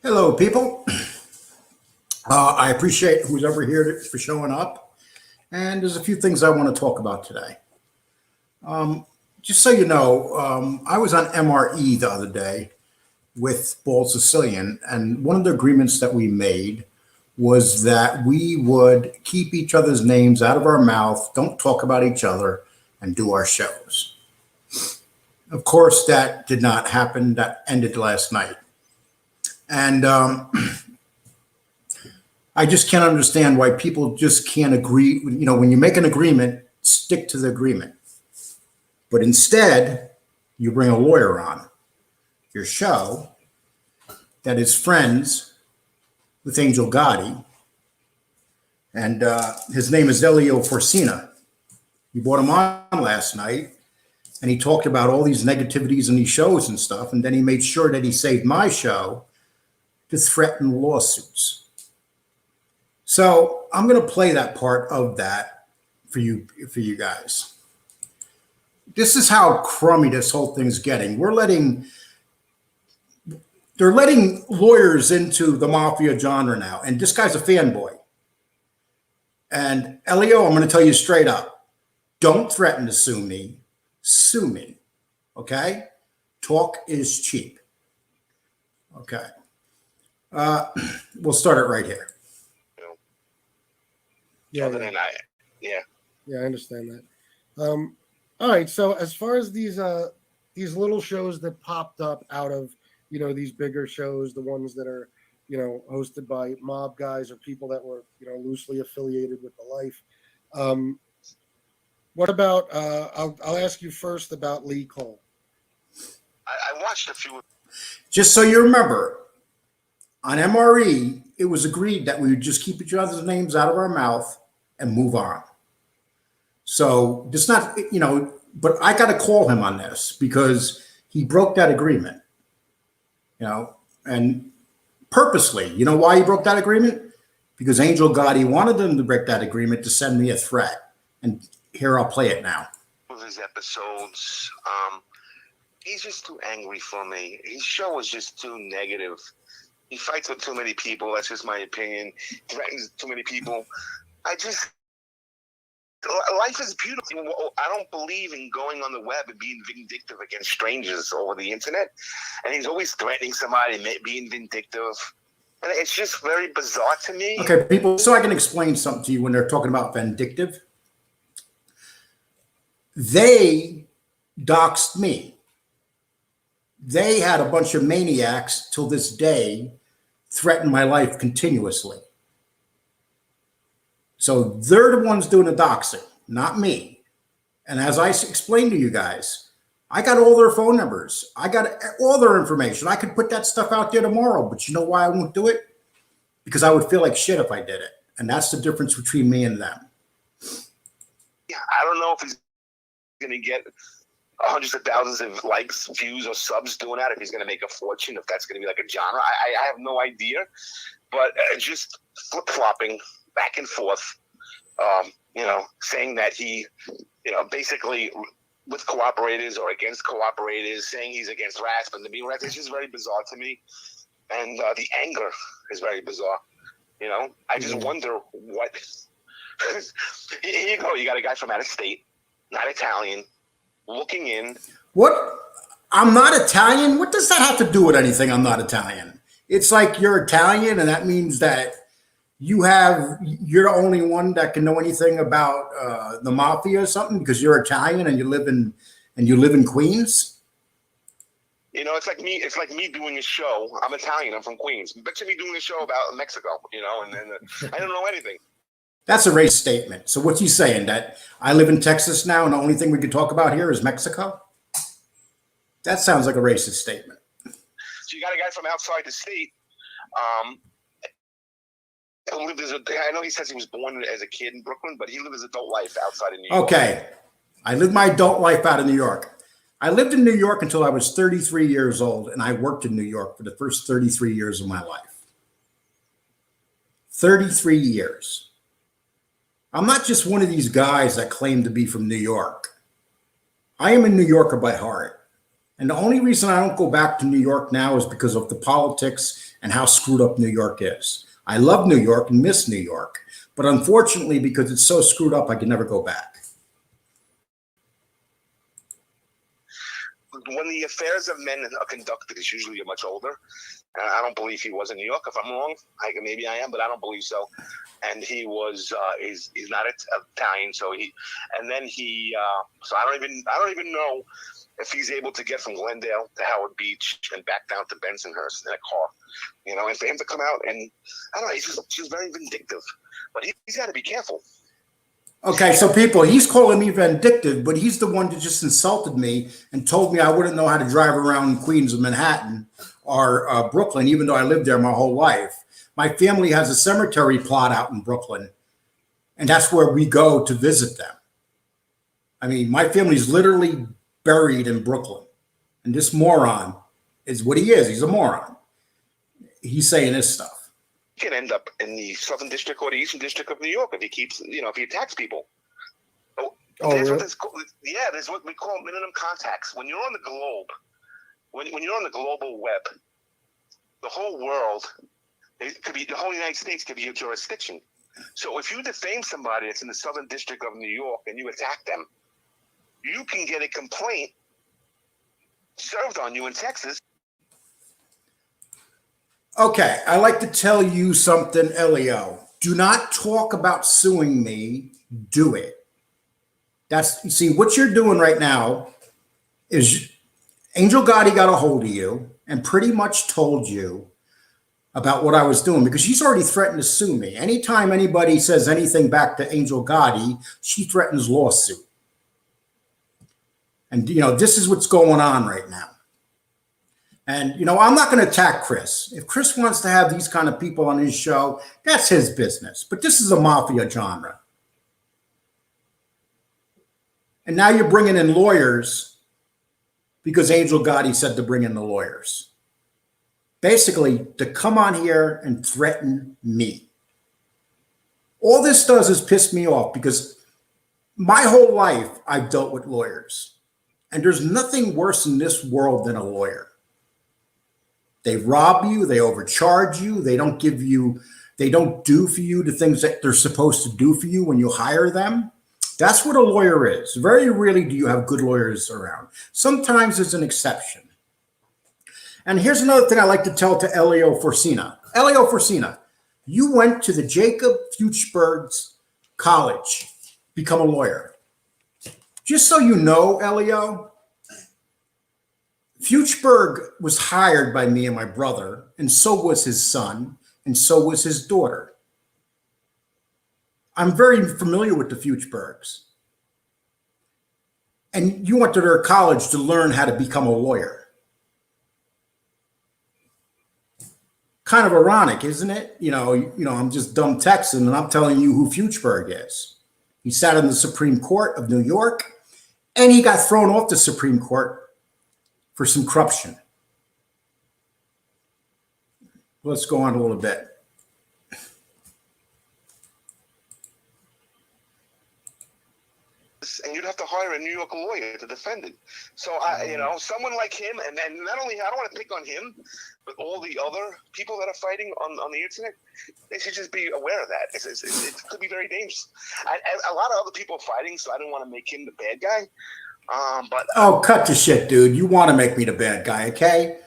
Hello, people. I appreciate who's ever here for showing up. And there's a few things I want to talk about today. Just so you know, I was on MRE the other day with Bald Sicilian, and one of the agreements that we made was that we would keep each other's names out of our mouth, don't talk about each other, and do our shows. Of course, that did not happen. That ended last night. And I just can't understand why people just can't agree. You know, when you make an agreement, stick to the agreement. But instead, you bring a lawyer on your show that is friends with Angel Gotti. And his name is Elio Forcina. You brought him on last night, and he talked about all these negativities in these shows and stuff. And then he made sure that he saved my show to threaten lawsuits. So I'm going to play that part of that for you guys. This is how crummy this whole thing's getting. They're letting lawyers into the Mafia genre now. And this guy's a fanboy. And Elio, I'm going to tell you straight up, don't threaten to sue me. Sue me. Okay? Talk is cheap. Okay. We'll start it right here. Yeah, I understand that. All right, so as far as these little shows that popped up out of these bigger shows, the ones that are hosted by mob guys or people that were loosely affiliated with the Life. What about? I'll ask you first about Lee Cole. I watched a few. Just so you remember, on MRE, it was agreed that we would just keep each other's names out of our mouth and move on. So it's not, but I got to call him on this because he broke that agreement, and purposely. You know why he broke that agreement? Because Angel Gotti wanted him to break that agreement to send me a threat. And here, I'll play it now. His episodes, he's just too angry for me. His show is just too negative. He fights with too many people. That's just my opinion. Threatens too many people. Life is beautiful. I don't believe in going on the web and being vindictive against strangers over the internet. And he's always threatening somebody, being vindictive. And it's just very bizarre to me. Okay, people, so I can explain something to you when they're talking about vindictive. They doxed me. They had a bunch of maniacs till this day threaten my life continuously. So they're the ones doing the doxing, not me. And as I explained to you guys, I got all their phone numbers. I got all their information. I could put that stuff out there tomorrow, but you know why I won't do it? Because I would feel like shit if I did it. And that's the difference between me and them. Yeah, I don't know if he's going to get hundreds of thousands of likes, views, or subs doing that, if he's going to make a fortune, if that's going to be like a genre. I have no idea. But just flip-flopping back and forth, saying that he, basically with cooperators or against cooperators, saying he's against rats, but to be rats, it's just very bizarre to me. And the anger is very bizarre. I just wonder what. Here you go. You got a guy from out of state, not Italian, looking in. What? I'm not Italian? What does that have to do with anything? I'm not Italian. It's like you're Italian, and that means that you're the only one that can know anything about the mafia or something because you're Italian and you live in Queens. It's like me doing a show. I'm Italian. I'm from Queens. Bet you me doing a show about Mexico. And I don't know anything. That's a racist statement. So what's he saying? That I live in Texas now and the only thing we can talk about here is Mexico? That sounds like a racist statement. So you got a guy from outside the state. I know he says he was born as a kid in Brooklyn, but he lived his adult life outside of New York. Okay. I lived my adult life out of New York. I lived in New York until I was 33 years old, and I worked in New York for the first 33 years of my life. 33 years. I'm not just one of these guys that claim to be from New York. I am a New Yorker by heart. And the only reason I don't go back to New York now is because of the politics and how screwed up New York is. I love New York and miss New York, but unfortunately, because it's so screwed up, I can never go back. When the affairs of men are conducted, it's usually you're much older. I don't believe he was in New York. If I'm wrong, maybe I am, but I don't believe so. And he was, he's not Italian, so so I don't even know if he's able to get from Glendale to Howard Beach and back down to Bensonhurst in a car, and for him to come out and I don't know, he's very vindictive, but he's got to be careful. Okay, so people, he's calling me vindictive, but he's the one that just insulted me and told me I wouldn't know how to drive around Queens or Manhattan or Brooklyn, even though I lived there my whole life. My family has a cemetery plot out in Brooklyn, and that's where we go to visit them. I mean, my family's literally buried in Brooklyn, and this moron is what he is. He's a moron. He's saying this stuff. He can end up in the Southern District or the Eastern District of New York if he keeps, if he attacks people. There's what we call minimum contacts. When you're on the globe, when you're on the global web, the whole world, it could be the whole United States could be your jurisdiction. So if you defame somebody that's in the Southern District of New York and you attack them, you can get a complaint served on you in Texas. Okay, I like to tell you something, Elio. Do not talk about suing me. Do it. You see, what you're doing right now is Angel Gotti got a hold of you and pretty much told you about what I was doing because she's already threatened to sue me. Anytime anybody says anything back to Angel Gotti, she threatens lawsuit. And, this is what's going on right now. And, I'm not going to attack Chris. If Chris wants to have these kind of people on his show, that's his business. But this is a mafia genre. And now you're bringing in lawyers because Angel Gotti said to bring in the lawyers. Basically, to come on here and threaten me. All this does is piss me off because my whole life I've dealt with lawyers. And there's nothing worse in this world than a lawyer. They rob you, they overcharge you, they don't do for you the things that they're supposed to do for you when you hire them. That's what a lawyer is. Very rarely do you have good lawyers around. Sometimes there's an exception. And here's another thing I like to tell to Elio Forcina. Elio Forcina, you went to the Jacob Fuchsberg's college, become a lawyer. Just so you know, Elio, Fuchsberg was hired by me and my brother, and so was his son, and so was his daughter. I'm very familiar with the Fuchsbergs. And you went to their college to learn how to become a lawyer. Kind of ironic, isn't it? I'm just dumb Texan, and I'm telling you who Fuchsberg is. He sat in the Supreme Court of New York, and he got thrown off the Supreme Court for some corruption. Let's go on a little bit. And you'd have to hire a New York lawyer to defend it. So, someone like him, and not only, I don't want to pick on him, but all the other people that are fighting on the internet, they should just be aware of that. It could be very dangerous. A lot of other people are fighting, so I don't want to make him the bad guy. Cut the shit, dude. You want to make me the bad guy, okay?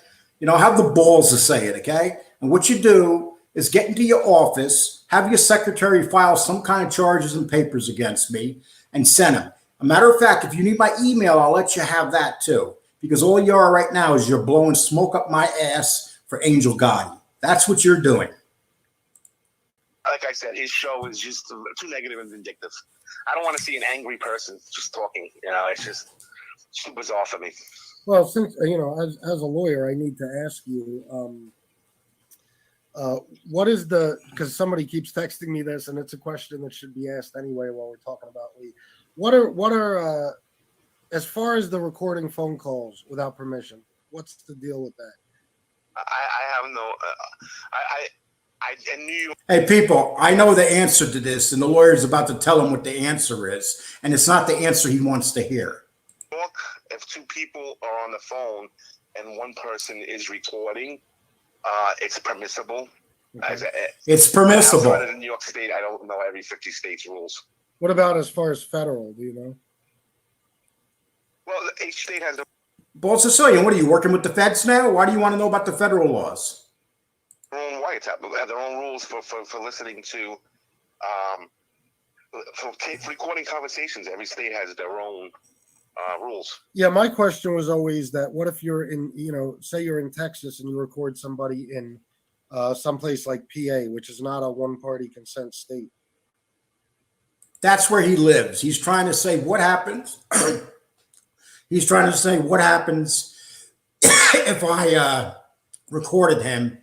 Have the balls to say it, okay? And what you do is get into your office, have your secretary file some kind of charges and papers against me, and send them. A matter of fact, if you need my email, I'll let you have that too. Because all you are right now is you're blowing smoke up my ass for Angel Gotti. That's what you're doing. Like I said, his show is just too negative and vindictive. I don't want to see an angry person just talking. It's just too bizarre for me. Well, since as a lawyer, I need to ask you, what is because somebody keeps texting me this, and it's a question that should be asked anyway while we're talking about Lee. What are as far as the recording phone calls without permission? What's the deal with that? I have no. I knew. Hey, people, I know the answer to this, and the lawyer's about to tell him what the answer is, and it's not the answer he wants to hear. If two people are on the phone and one person is recording, It's permissible. Okay. It's permissible. Outside of New York State, I don't know every 50 states rules. What about as far as federal? Do you know? Well, each state has Well, Sicilian, what are you working with the feds now? Why do you want to know about the federal laws? their own wiretap. They have their own rules for listening to, for recording conversations. Every state has their own rules. Yeah, my question was always that: what if you're in, say you're in Texas and you record somebody in someplace like PA, which is not a one-party consent state? That's where he lives. He's trying to say what happens. He's trying to say what happens if I recorded him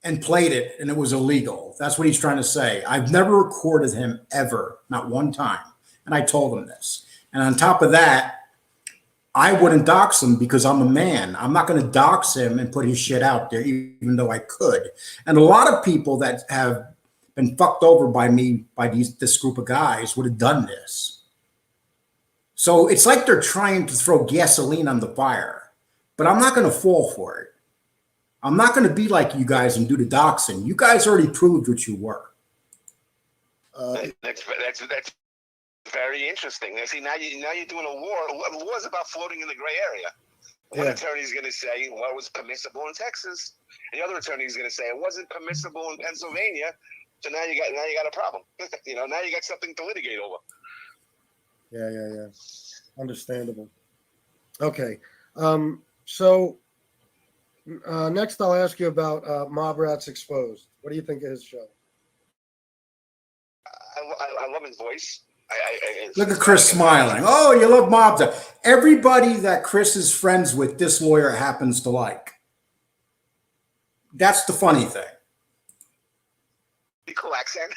and played it and it was illegal. That's what he's trying to say. I've never recorded him ever, not one time. And I told him this. And on top of that, I wouldn't dox him because I'm a man. I'm not going to dox him and put his shit out there, even though I could. And a lot of people that have been fucked over by me, by this group of guys, would have done this. So it's like they're trying to throw gasoline on the fire, but I'm not going to fall for it. I'm not going to be like you guys and do the doxing. You guys already proved what you were. That's very interesting. See, now you're doing a war. A war is about floating in the gray area. One attorney is going to say, well, it was permissible in Texas. And the other attorney is going to say it wasn't permissible in Pennsylvania. So now you got a problem. Now you got something to litigate over. Yeah. Understandable. Okay. So next I'll ask you about Mob Rats Exposed. What do you think of his show? I love his voice. Look at Chris smiling. Oh, you love mobs. Everybody that Chris is friends with, this lawyer happens to like. That's the funny thing. Cool accent.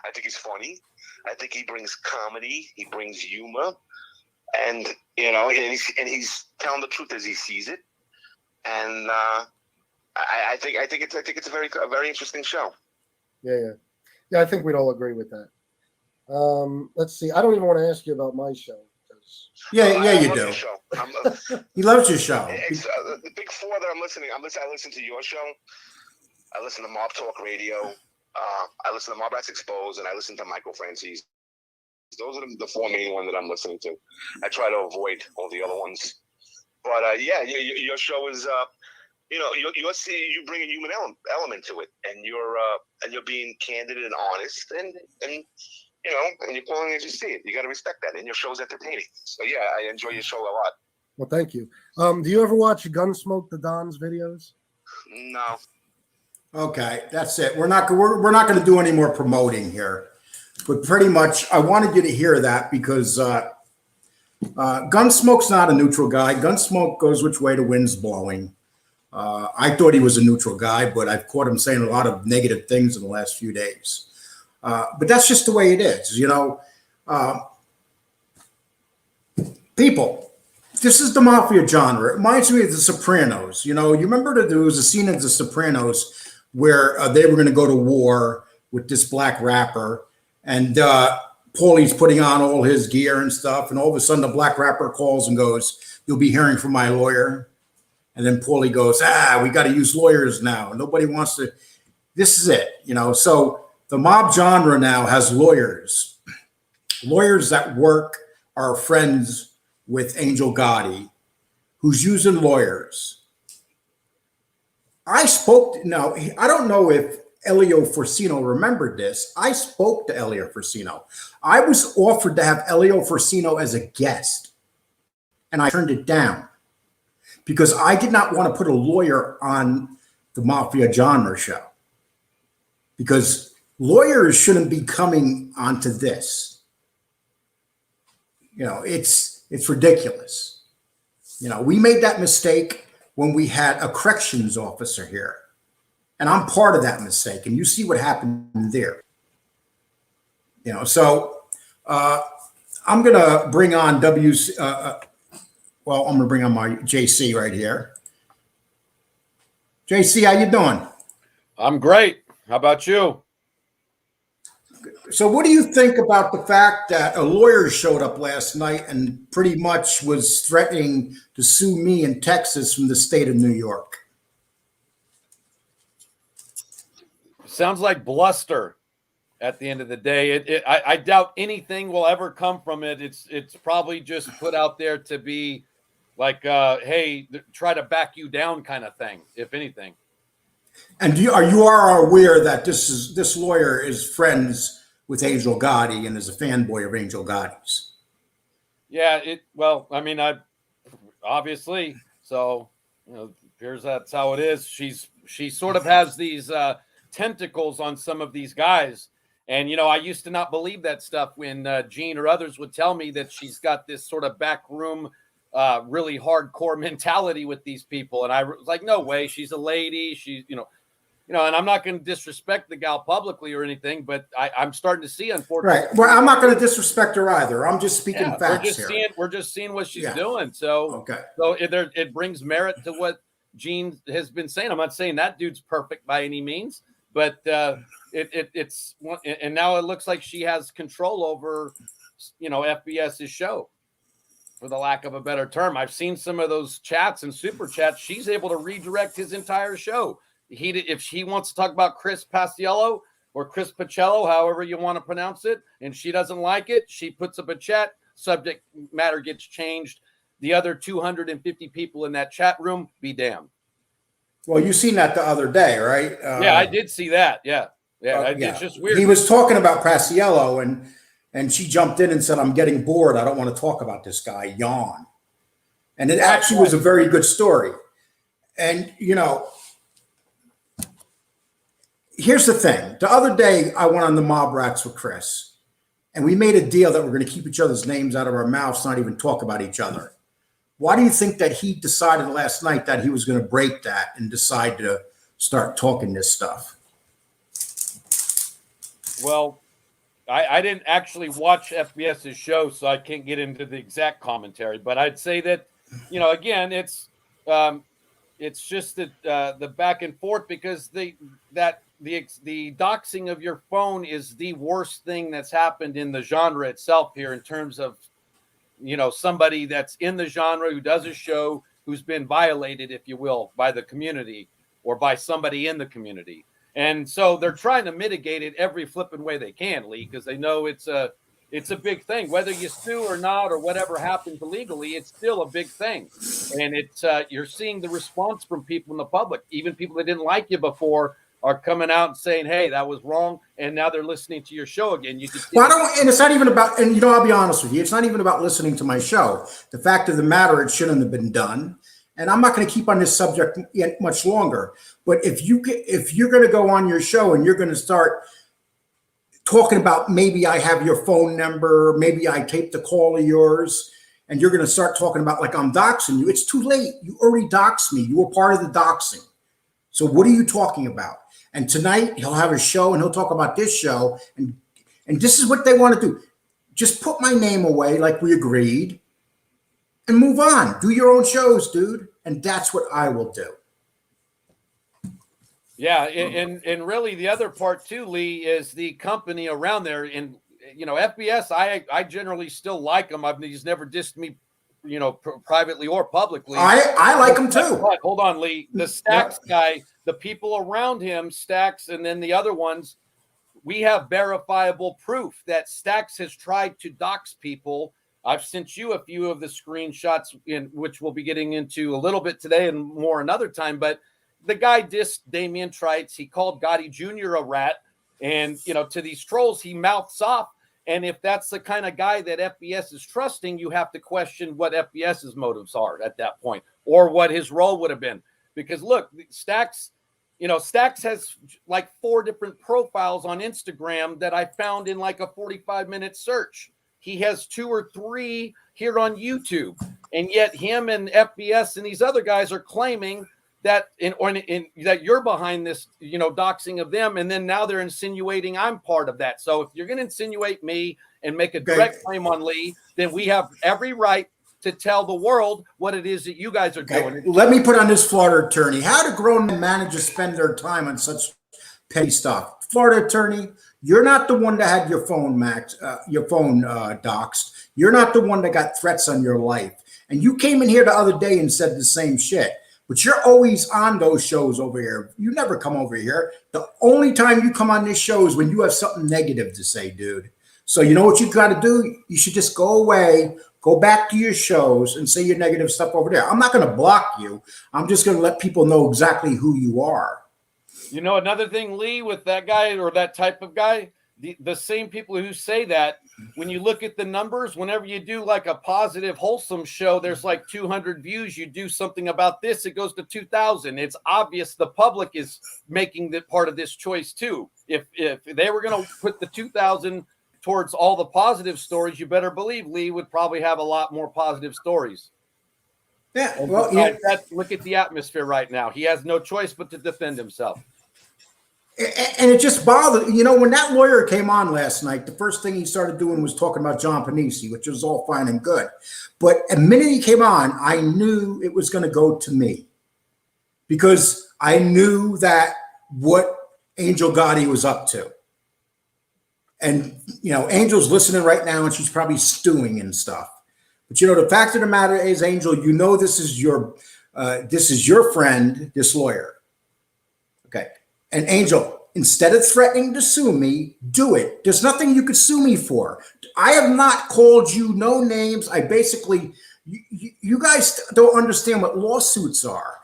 I think he's funny. I think he brings comedy. He brings humor, and he's telling the truth as he sees it. And I think it's a very interesting show. Yeah. I think we'd all agree with that. Let's see. I don't even want to ask you about my show. Yeah, you do. He loves your show. It's the big four that I'm listening. I listen to your show. I listen to Mob Talk Radio. I listen to Mob Rats Exposed, and I listen to Michael Francis. Those are the four main ones that I'm listening to. I try to avoid all the other ones. But your show is, you bring a human element to it, and you're being candid and honest, and you're calling it as you see it. You got to respect that, and your show's entertaining. So yeah, I enjoy your show a lot. Well, thank you. Do you ever watch Gunsmoke the Don's videos? No. Okay, that's it. We're not going to do any more promoting here, but pretty much I wanted you to hear that because Gunsmoke's not a neutral guy. Gunsmoke goes which way the wind's blowing. I thought he was a neutral guy, but I've caught him saying a lot of negative things in the last few days. But that's just the way it is, people. This is the Mafia genre. It reminds me of The Sopranos. You remember there was a scene in The Sopranos where they were going to go to war with this black rapper, and Paulie's putting on all his gear and stuff, and all of a sudden the black rapper calls and goes, "You'll be hearing from my lawyer." And then Paulie goes, we got to use lawyers now. Nobody wants to. This is it, So the mob genre now has lawyers that are friends with Angel Gotti, who's using lawyers. I don't know if Elio Forcino remembered this. I spoke to Elio Forcino. I was offered to have Elio Forcino as a guest, and I turned it down because I did not want to put a lawyer on the Mafia Genre show, because lawyers shouldn't be coming onto this. It's ridiculous. We made that mistake when we had a corrections officer here, and I'm part of that mistake. And you see what happened there. So I'm going to bring on I'm going to bring on my JC right here. JC, how you doing? I'm great. How about you? So what do you think about the fact that a lawyer showed up last night and pretty much was threatening to sue me in Texas from the state of New York? sounds like bluster at the end of the day. I doubt anything will ever come from it. It's probably just put out there to be like, hey, try to back you down kind of thing, if anything. And you are aware that this lawyer is friends with Angel Gotti and is a fanboy of Angel Gotti's. Yeah, well, I mean, I obviously, so appears that's how it is. She sort of has these tentacles on some of these guys. And, I used to not believe that stuff when Gene or others would tell me that she's got this sort of backroom, really hardcore mentality with these people. And I was like, no way, she's a lady. She's, and I'm not going to disrespect the gal publicly or anything, but I'm starting to see, unfortunately. Right. Well, I'm not going to disrespect her either. I'm just speaking facts here. We're just seeing what she's doing. So, okay. So it brings merit to what Gene has been saying. I'm not saying that dude's perfect by any means, but it's and now it looks like she has control over, FBS's show, for the lack of a better term. I've seen some of those chats and super chats. She's able to redirect his entire show. If he wants to talk about Chris Paciello or Chris Pacello, however you want to pronounce it, and she doesn't like it, she puts up a chat, subject matter gets changed. The other 250 people in that chat room, be damned. Well, you seen that the other day, right? Yeah, I did see that. Yeah. It's just weird. He was talking about Paciello, and she jumped in and said, "I'm getting bored. I don't want to talk about this guy." Yawn. And it actually was a very good story. And, here's the thing. The other day, I went on the Mob Rats with Chris, and we made a deal that we're going to keep each other's names out of our mouths, not even talk about each other. Why do you think that he decided last night that he was going to break that and decide to start talking this stuff? Well, I didn't actually watch FBS's show, so I can't get into the exact commentary. But I'd say that, again, it's just that the back and forth, because the doxing of your phone is the worst thing that's happened in the genre itself here, in terms of somebody that's in the genre who does a show who's been violated, if you will, by the community or by somebody in the community. And so they're trying to mitigate it every flipping way they can, Lee, because they know it's a big thing. Whether you sue or not, or whatever happens illegally, it's still a big thing. And it's you're seeing the response from people in the public. Even people that didn't like you before are coming out and saying, "Hey, that was wrong," and now they're listening to your show again. You can see and it's not even about. And I'll be honest with you, it's not even about listening to my show. The fact of the matter, it shouldn't have been done. And I'm not going to keep on this subject yet much longer. But if you're going to go on your show and you're going to start talking about, maybe I have your phone number, maybe I taped a call of yours, and you're going to start talking about like I'm doxing you, it's too late. You already doxed me. You were part of the doxing. So what are you talking about? And tonight he'll have a show and he'll talk about this show. And this is what they want to do. Just put my name away like we agreed and move on. Do your own shows, dude. And that's what I will do. Yeah. And really the other part too, Lee, is the company around there. And, FBS, I generally still like him. He's never dissed me, privately or publicly. I like him too. But hold on, Lee. The Stacks guy, the people around him, Stacks, and then the other ones, we have verifiable proof that Stacks has tried to dox people. I've sent you a few of the screenshots, which we'll be getting into a little bit today and more another time. But the guy dissed Damian Trites. He called Gotti Jr. a rat. And, to these trolls, he mouths off. And if that's the kind of guy that FBS is trusting, you have to question what FBS's motives are at that point, or what his role would have been. Because look, Stacks has like 4 different profiles on Instagram that I found in like a 45-minute search. He has 2 or 3 here on YouTube. And yet him and FBS and these other guys are claiming that that you're behind this, doxing of them. And then now they're insinuating I'm part of that. So if you're going to insinuate me and make a direct claim on Lee, then we have every right to tell the world what it is that you guys are doing. Let me put on this Florida attorney. How do grown managers spend their time on such petty stuff? Florida attorney, you're not the one that had your phone doxed. You're not the one that got threats on your life. And you came in here the other day and said the same shit. But you're always on those shows over here. You never come over here. The only time you come on this show is when you have something negative to say, dude. So you know what you got to do? You should just go away, go back to your shows and say your negative stuff over there. I'm not going to block you. I'm just going to let people know exactly who you are. You know, another thing, Lee, with that guy or that type of guy, the same people who say that, when you look at the numbers, whenever you do like a positive, wholesome show, there's like 200 views. You do something about this, it goes to 2,000. It's obvious the public is making that part of this choice too. If they were going to put the 2,000 towards all the positive stories, you better believe Lee would probably have a lot more positive stories. Yeah. And Well, look at the atmosphere right now. He has no choice but to defend himself. and it just bothered, when that lawyer came on last night, the first thing he started doing was talking about John Panisi, which was all fine and good. But the minute he came on, I knew it was going to go to me because I knew that what Angel Gotti was up to. And, Angel's listening right now and she's probably stewing and stuff. But, the fact of the matter is, Angel, this is your friend, this lawyer. Okay. And Angel, instead of threatening to sue me, do it. There's nothing you could sue me for. I have not called you no names. I basically, you guys don't understand what lawsuits are.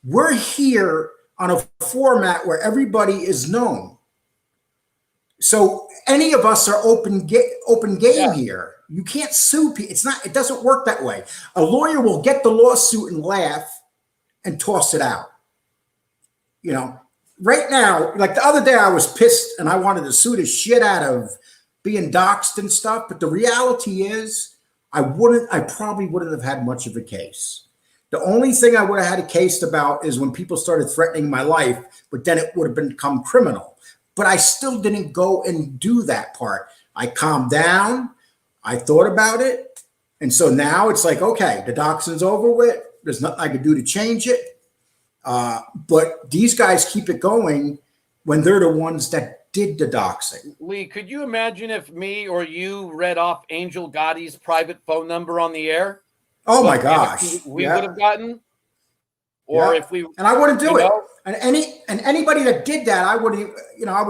We're here on a format where everybody is known. So any of us are open game here. You can't sue people. It doesn't work that way. A lawyer will get the lawsuit and laugh and toss it out. Right now, like the other day, I was pissed and I wanted to sue the shit out of being doxxed and stuff. But the reality is, I probably wouldn't have had much of a case. The only thing I would have had a case about is when people started threatening my life, but then it would have become criminal. But I still didn't go and do that part. I calmed down. I thought about it. And so now it's like, okay, the doxing's over with. There's nothing I could do to change it. But these guys keep it going when they're the ones that did the doxing. Lee, could you imagine if me or you read off Angel Gotti's private phone number on the air? Oh my gosh. We would have gotten, or if we, and I wouldn't do it. And anybody that did that, I would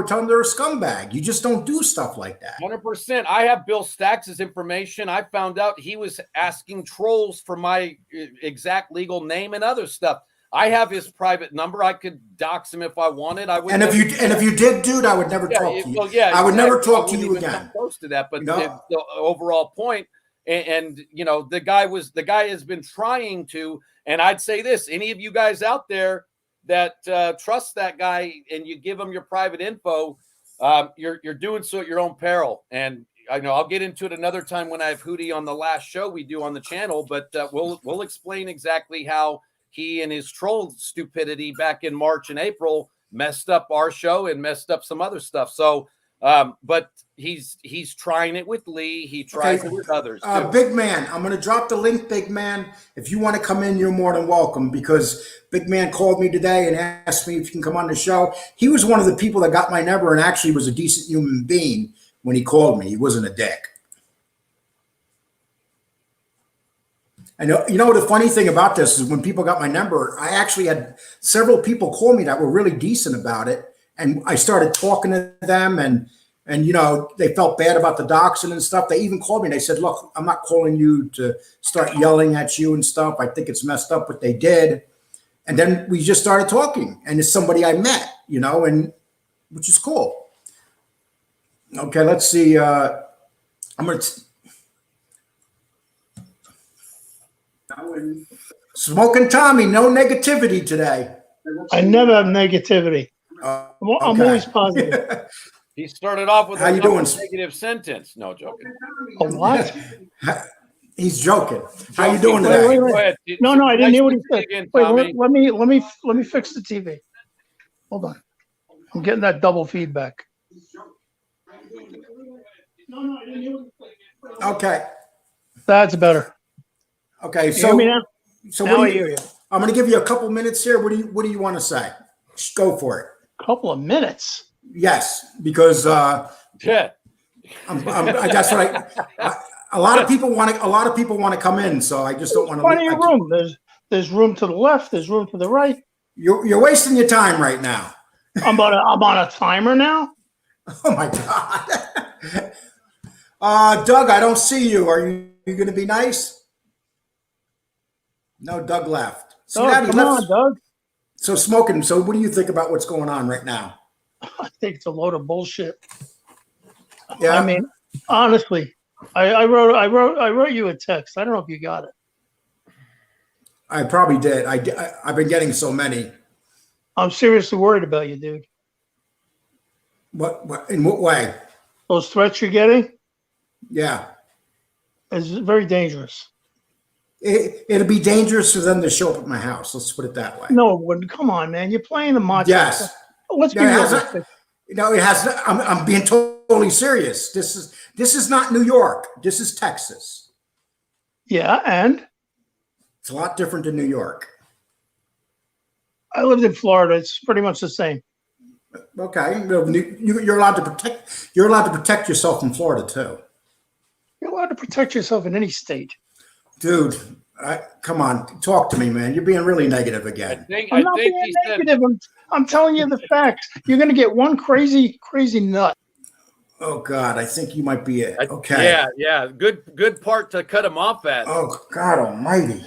tell them they're a scumbag. You just don't do stuff like that. 100%. I have Bill Stacks' information. I found out he was asking trolls for my exact legal name and other stuff. I have his private number. I could dox him if I wanted. I would. And if you did, dude, I would never talk to you. Well, I would never talk to you again. Close to that, but the overall point, and the guy has been trying to. And I'd say this: any of you guys out there that trust that guy and you give him your private info, you're doing so at your own peril. And I know I'll get into it another time when I have Hootie on the last show we do on the channel. But we'll explain exactly how he and his troll stupidity back in March and April messed up our show and messed up some other stuff. So, but he's trying it with Lee. He tries it with others. Big man, I'm going to drop the link, Big man. If you want to come in, you're more than welcome, because Big man called me today and asked me if he can come on the show. He was one of the people that got my number and actually was a decent human being when he called me. He wasn't a dick. I know, the funny thing about this is when people got my number, I actually had several people call me that were really decent about it. And I started talking to them and they felt bad about the doxing and stuff. They even called me and they said, look, I'm not calling you to start yelling at you and stuff. I think it's messed up what they did. And then we just started talking, and it's somebody I met, and which is cool. Okay, let's see. I'm going to... Smoking Tommy, no negativity today. I never have negativity. I'm always positive. He started off with a negative sentence. No, joking. A what? He's joking. How you doing today? Wait. No, I didn't hear what he said. Wait, let me fix the TV. Hold on. I'm getting that double feedback. No, I didn't hear what he said. Okay. That's better. Okay, so now I hear you. I'm going to give you a couple minutes here. What do you want to say? Just go for it. Couple of minutes. Yes, because yeah, that's what a lot of people want to come in, so I just don't want to. Plenty of room. There's room to the left. There's room to the right. You're wasting your time right now. I'm on a timer now. Oh my God. Doug, I don't see you. Are you going to be nice? No, Doug left. See, Doug, come on, Doug. So smoking. So what do you think about what's going on right now? I think it's a load of bullshit. Yeah. I mean, honestly, I wrote you a text. I don't know if you got it. I probably did. I've been getting so many. I'm seriously worried about you, dude. What? In what way? Those threats you're getting Yeah. is very dangerous. It'll be dangerous for them to show up at my house. Let's put it that way. No, it wouldn't. Come on, man. You're playing the macho. Yes. Let's be realistic. It has. I'm being totally serious. This is not New York. This is Texas. Yeah, and It's a lot different than New York. I lived in Florida. It's pretty much the same. Okay, you're allowed to protect. You're allowed to protect yourself in Florida too. You're allowed to protect yourself in any state. Dude, come on, talk to me, man. You're being really negative again. I'm not being negative. I'm telling you the facts. You're going to get one crazy nut. Oh God, I think you might be it. Okay. Yeah. Good part to cut him off at. Oh God Almighty.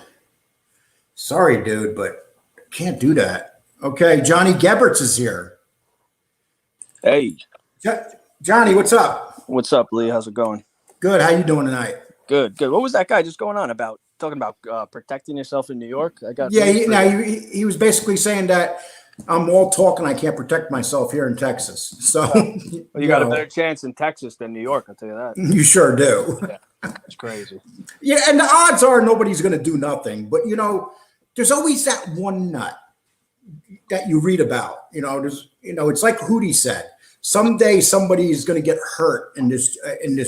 Sorry, dude, but can't do that. Okay, Johnny Geberts is here. Hey. Johnny, what's up? What's up, Lee? How's it going? Good. How you doing tonight? Good. What was that guy just going on about? Talking about protecting yourself in New York? He was basically saying that I'm all talk and I can't protect myself here in Texas. So well, you got a better chance in Texas than New York, I'll tell you that. You sure do. Yeah, it's crazy. Yeah, and the odds are nobody's going to do nothing. But, there's always that one nut that you read about. It's like Hootie said. Someday somebody is going to get hurt in this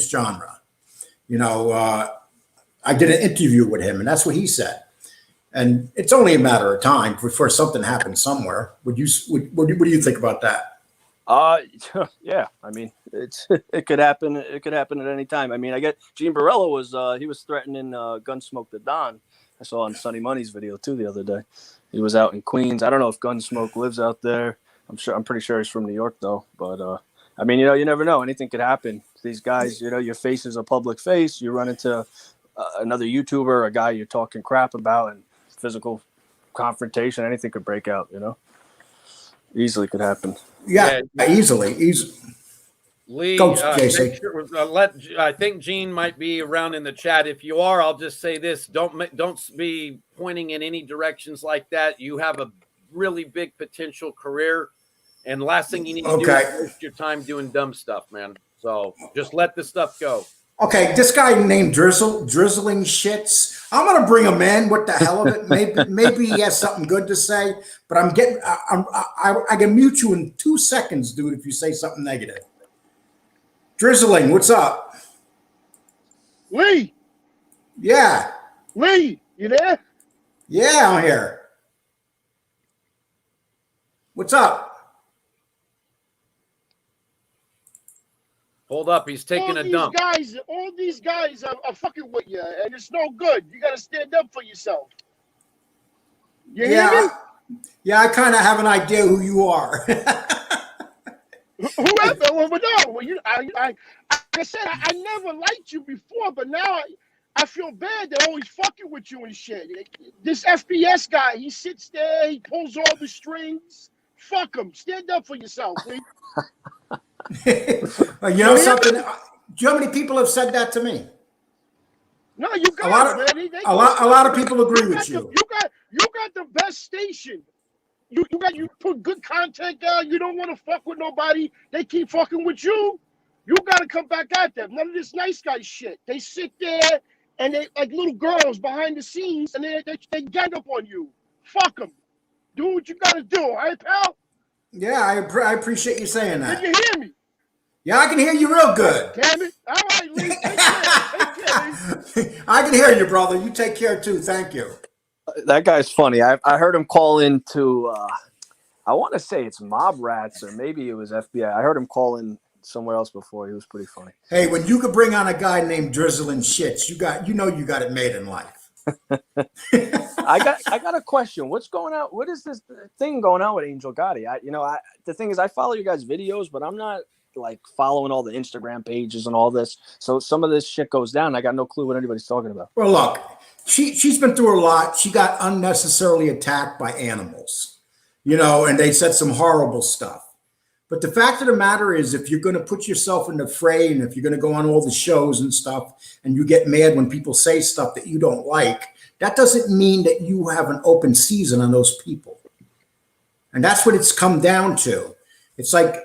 genre. I did an interview with him, and that's what he said. And it's only a matter of time before something happens somewhere. What do you think about that? Yeah. I mean, it could happen. It could happen at any time. I mean, I get Gene Barella was threatening Gunsmoke the Don. I saw on Sonny Money's video too the other day. He was out in Queens. I don't know if Gunsmoke lives out there. I'm pretty sure he's from New York though. But I mean, you never know. Anything could happen. These guys, your face is a public face. You run into another YouTuber, a guy you're talking crap about, and physical confrontation. Anything could break out. Easily could happen. Yeah. Easily. Lee, Go, JC. I think Gene might be around in the chat. If you are, I'll just say this: don't be pointing in any directions like that. You have a really big potential career, and last thing you need to do is waste your time doing dumb stuff, man. So just let the stuff go. Okay, this guy named Drizzling Shits. I'm gonna bring him in. What the hell of it? Maybe he has something good to say. But I can mute you in 2 seconds, dude, if you say something negative. Drizzling, what's up? Lee. Yeah. Lee, you there? Yeah, I'm here. What's up? Hold up, he's taking a dump. All these guys are fucking with you, and it's no good. You got to stand up for yourself. You hear me? Yeah, I kind of have an idea who you are. Whoever, like I said, I never liked you before, but now I feel bad. They're always fucking with you and shit. This FPS guy, he sits there, he pulls all the strings. Fuck him. Stand up for yourself, please. Something? Do you know how many people have said that to me? No, you got a lot of people agree with you. You got the best station. You put good content out. You don't want to fuck with nobody. They keep fucking with you. You got to come back at them. None of this nice guy shit. They sit there and they like little girls behind the scenes, and they gang up on you. Fuck them. Do what you got to do, all right, pal? Yeah, I appreciate you saying that. Can you hear me? Yeah, I can hear you real good. Damn it. All right, Lee. Take care. I can hear you, brother. You take care, too. Thank you. That guy's funny. I heard him call into, I want to say it's Mob Rats, or maybe it was FBI. I heard him call in somewhere else before. He was pretty funny. Hey, when you could bring on a guy named Drizzling Shits, you got it made in life. I got a question. What's going on? What is this thing going on with Angel Gotti? The thing is, I follow you guys' videos, but I'm not like following all the Instagram pages and all this. So some of this shit goes down. I got no clue what anybody's talking about. Well, look, she's been through a lot. She got unnecessarily attacked by animals, and they said some horrible stuff. But the fact of the matter is, if you're going to put yourself in the fray, and if you're going to go on all the shows and stuff, and you get mad when people say stuff that you don't like, that doesn't mean that you have an open season on those people. And that's what it's come down to. It's like,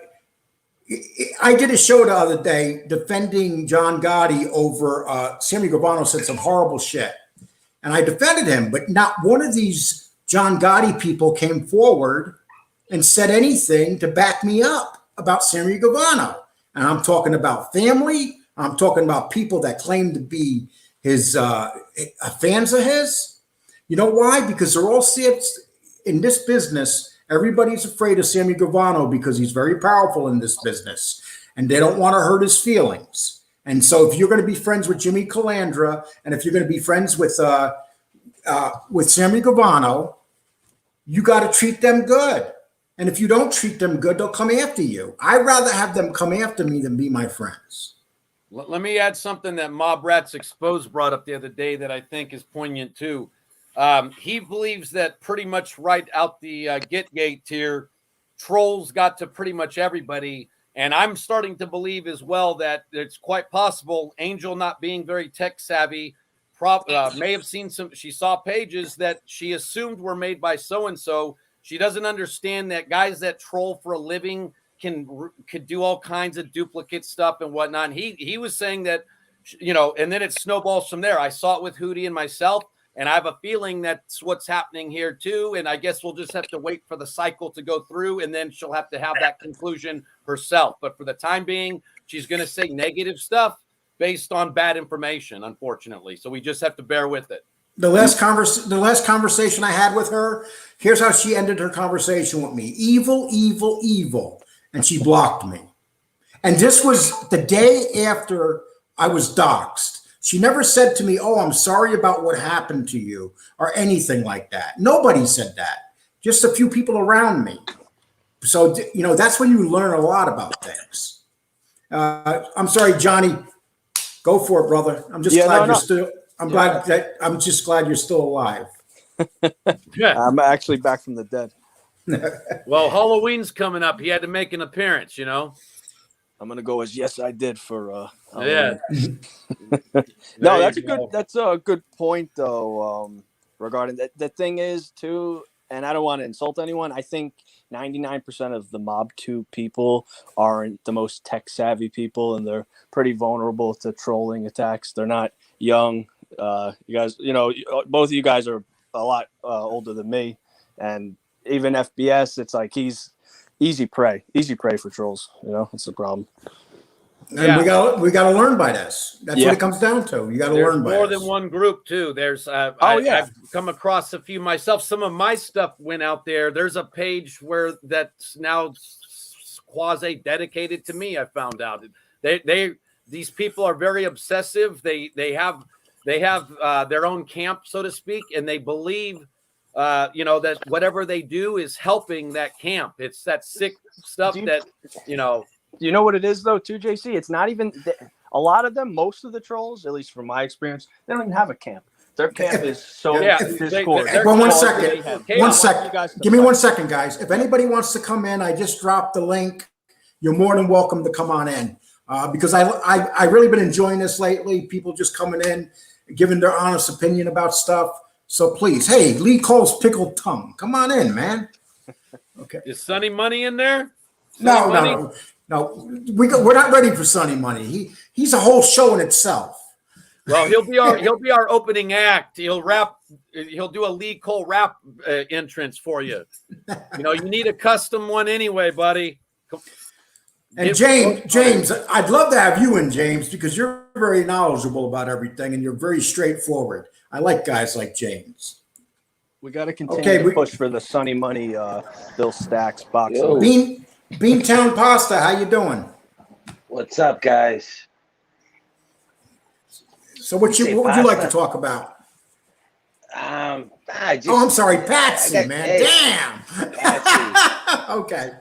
I did a show the other day defending John Gotti over Sammy Gravano said some horrible shit. And I defended him, but not one of these John Gotti people came forward and said anything to back me up about Sammy Gravano. And I'm talking about family. I'm talking about people that claim to be his fans of his. You know why? Because they're all in this business. Everybody's afraid of Sammy Gravano because he's very powerful in this business, and they don't want to hurt his feelings. And so, if you're going to be friends with Jimmy Calandra, and if you're going to be friends with Sammy Gravano, you got to treat them good. And if you don't treat them good, they'll come after you. I'd rather have them come after me than be my friends. Let me add something that Mob Rats Exposed brought up the other day that I think is poignant too. He believes that pretty much right out the gate here, trolls got to pretty much everybody. And I'm starting to believe as well that it's quite possible Angel, not being very tech savvy, may have seen she saw pages that she assumed were made by so-and-so. She doesn't understand that guys that troll for a living could do all kinds of duplicate stuff and whatnot. And he was saying that, and then it snowballs from there. I saw it with Hootie and myself, and I have a feeling that's what's happening here too. And I guess we'll just have to wait for the cycle to go through, and then she'll have to have that conclusion herself. But for the time being, she's going to say negative stuff based on bad information, unfortunately. So we just have to bear with it. The last conversation I had with her, here's how she ended her conversation with me. Evil, evil, evil. And she blocked me. And this was the day after I was doxxed. She never said to me, oh, I'm sorry about what happened to you or anything like that. Nobody said that. Just a few people around me. So, that's when you learn a lot about things. I'm sorry, Johnny. Go for it, brother. I'm just glad you're still... I'm just glad you're still alive. Yeah, I'm actually back from the dead. Well, Halloween's coming up. He had to make an appearance, I'm gonna go as yes, I did for. Yeah. No, that's a good point though. Regarding that, the thing is too, and I don't want to insult anyone. I think 99% of the Mob 2 people aren't the most tech savvy people, and they're pretty vulnerable to trolling attacks. They're not young. You guys, both of you guys are a lot older than me, and even FBS, it's like he's easy prey for trolls. It's the problem. And we got to learn by this. That's what it comes down to. You got to learn by more this. than one group too. There's I've come across a few myself. Some of my stuff went out there. There's a page where that's now quasi dedicated to me. I found out these people are very obsessive. They have their own camp, so to speak, and they believe, that whatever they do is helping that camp. It's that sick stuff You know what it is, though, too, JC? It's not even a lot of them, most of the trolls, at least from my experience, they don't even have a camp. Their camp is so Discord. Well, one second. Give me 1 second, guys. If anybody wants to come in, I just dropped the link. You're more than welcome to come on in. Because I really been enjoying this lately. People just coming in, giving their honest opinion about stuff. So please, hey, Lee Cole's pickled tongue. Come on in, man. Okay. Is Sonny Money in there? No. We're not ready for Sonny Money. He's a whole show in itself. Well, he'll be our opening act. He'll rap. He'll do a Lee Cole rap entrance for you. You need a custom one anyway, buddy. And James, I'd love to have you in, James, because you're very knowledgeable about everything and you're very straightforward. I like guys like James. We got to continue to push for the Sonny Money Bill Stacks box. Beantown Pasta, how you doing? What's up, guys? So what would you like to talk about? I'm sorry, Patsy, man. Hey, Damn. Patsy. Okay.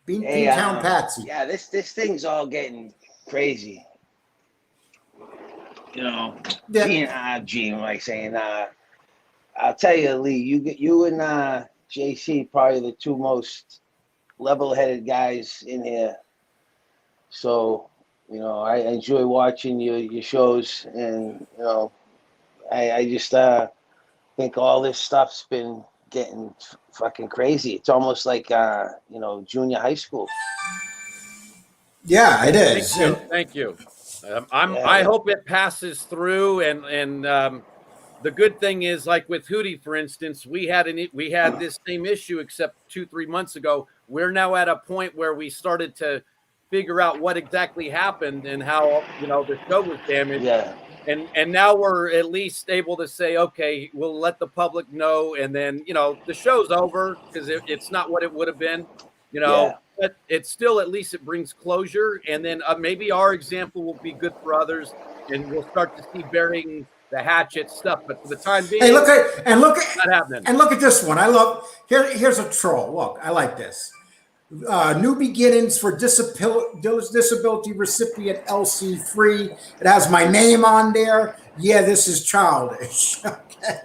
Hey, Beantown Patsy. yeah, this thing's all getting crazy. You know, Gene, like saying, I'll tell you, Lee, you and JC probably the two most level-headed guys in here. So, you know, I enjoy watching your shows, and you know, I just think all this stuff's been getting fucking crazy. It's almost like you know, junior high school. Yeah, it is. Thank you. I hope it passes through, and the good thing is, like with Hootie, for instance, we had this same issue, except 2-3 months ago. We're now at a point where we started to figure out what exactly happened and how, you know, the show was damaged. Yeah. And now we're at least able to say, okay, we'll let the public know, and then, you know, the show's over because it's not what it would have been, you know. Yeah. But it's still, at least it brings closure, and then maybe our example will be good for others, and we'll start to see burying the hatchet stuff. But for the time being, Hey, look at this one. I love here's a troll. Look, I like this. New beginnings for disability recipient LC free. It has my name on there. Yeah, this is childish. Okay.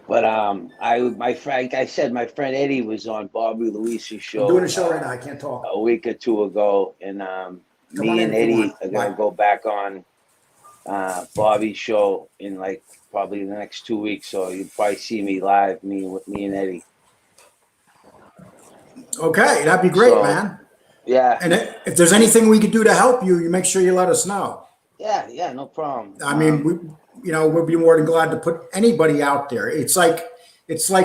But my friend, like I said, my friend Eddie was on Bobby Luis's show. I'm doing a show right now. I can't talk. A week or two ago, and me and Eddie are gonna go back on Bobby's show in like probably the next 2 weeks. So you'll probably see me live, me and Eddie. Okay, that'd be great, man. Yeah. And if there's anything we could do to help you, you make sure you let us know. Yeah, no problem. I mean, we'll be more than glad to put anybody out there. It's like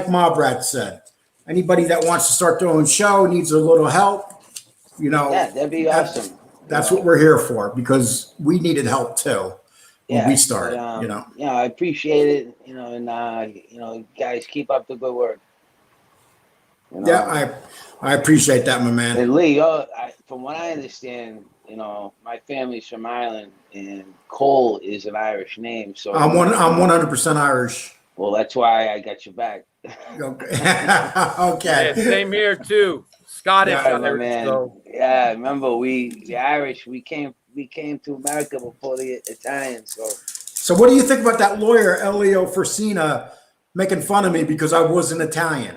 Mob Rat said. Anybody that wants to start their own show, needs a little help, you know. Yeah, that'd be awesome. That's what we're here for, because we needed help too when we started. You know. Yeah, I appreciate it. You know, and you know, guys, keep up the good work. You know? Yeah, I appreciate that, my man. And Lee, from what I understand, you know, my family's from Ireland, and Cole is an Irish name. So I'm 100% Irish. Well, that's why I got you back. Okay. Yeah, same here too. Scottish, man. So. Yeah, remember the Irish, we came to America before the Italians. So what do you think about that lawyer Elio Forcina making fun of me because I wasn't Italian?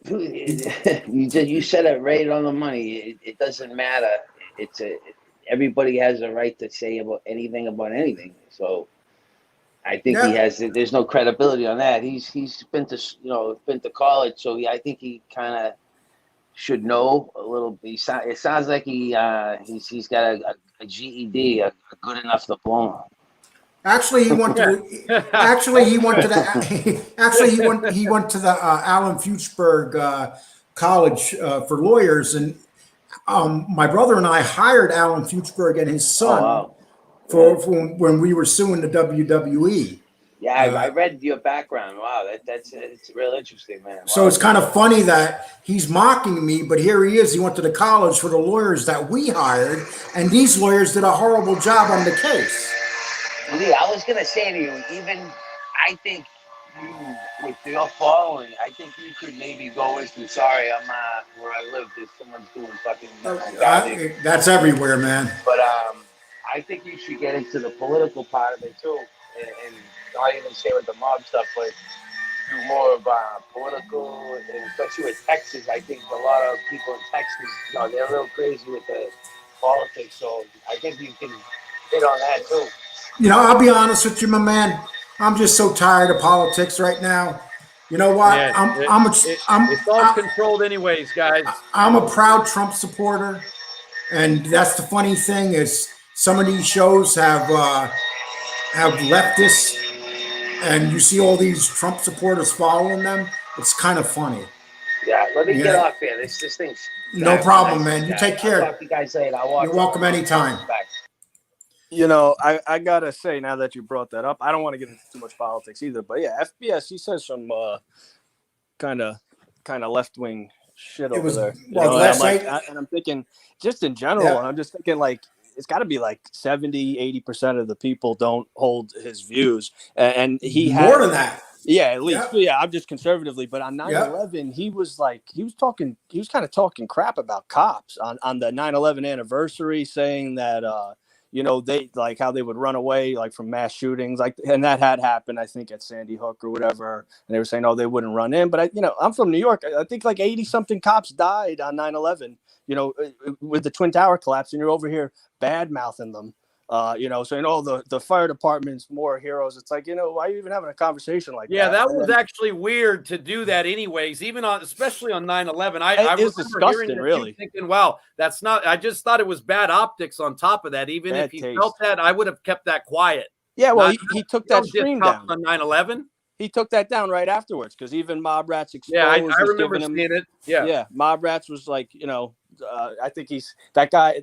You said it right on the money. It doesn't matter. Everybody has a right to say about anything. So I think he has. There's no credibility on that. He's been to college, so I think he kind of should know a little bit. It sounds like he's got a GED, a good enough diploma. Actually, he went to the Alan Fuchsberg College for lawyers, and my brother and I hired Alan Fuchsberg and his son for when we were suing the WWE. Yeah, I read your background. Wow, it's real interesting, man. Wow. So it's kind of funny that he's mocking me, but here he is. He went to the college for the lawyers that we hired, and these lawyers did a horrible job on the case. Lee, I was gonna say to you, I think you, with your following, I think you could maybe go into. Sorry, I'm where I live. There's someone's doing fucking. That's everywhere, man. But I think you should get into the political part of it too, and not even say with the mob stuff, but do more of political, and especially with Texas. I think a lot of people in Texas, they're real crazy with the politics. So I think you can hit on that too. I'll be honest with you, my man. I'm just so tired of politics right now. You know what? Yeah, it's all controlled anyways, guys. I'm a proud Trump supporter, and that's the funny thing is some of these shows have leftists, and you see all these Trump supporters following them. It's kind of funny. Yeah, let me get off here. This thing's no problem, man. You take care. I'll talk to you guys later. You're welcome anytime. I gotta say, now that you brought that up, I don't want to get into too much politics either. But yeah, FBS, he says some kind of left wing shit over there. Well, last night, and I'm thinking, just in general, and I'm just thinking, like, it's got to be like 70-80% of the people don't hold his views, and he more had than that. Yeah, at least. Yep. Yeah, I'm just conservatively. But on 9/11, he was kind of talking crap about cops on the 9/11 anniversary, saying that, they like how they would run away like from mass shootings, like, and that had happened, I think, at Sandy Hook or whatever. And they were saying, oh, they wouldn't run in. But I'm from New York. I think like 80 something cops died on 9/11, with the Twin Tower collapse, and you're over here bad mouthing them. Saying, oh, the fire department's more heroes. It's like, why are you even having a conversation like that? Yeah, that was actually weird to do that anyways, especially on 9/11. I remember disgusting, hearing really. Thinking, wow, that's not, I just thought it was bad optics on top of that. Even Bad if you taste. felt that, I would have kept that quiet. Yeah, well, he took that stream down. On 9/11? He took that down right afterwards, because even Mob Rats Exposed. Yeah, I remember seeing it. Yeah. Mob Rats was like, I think he's that guy.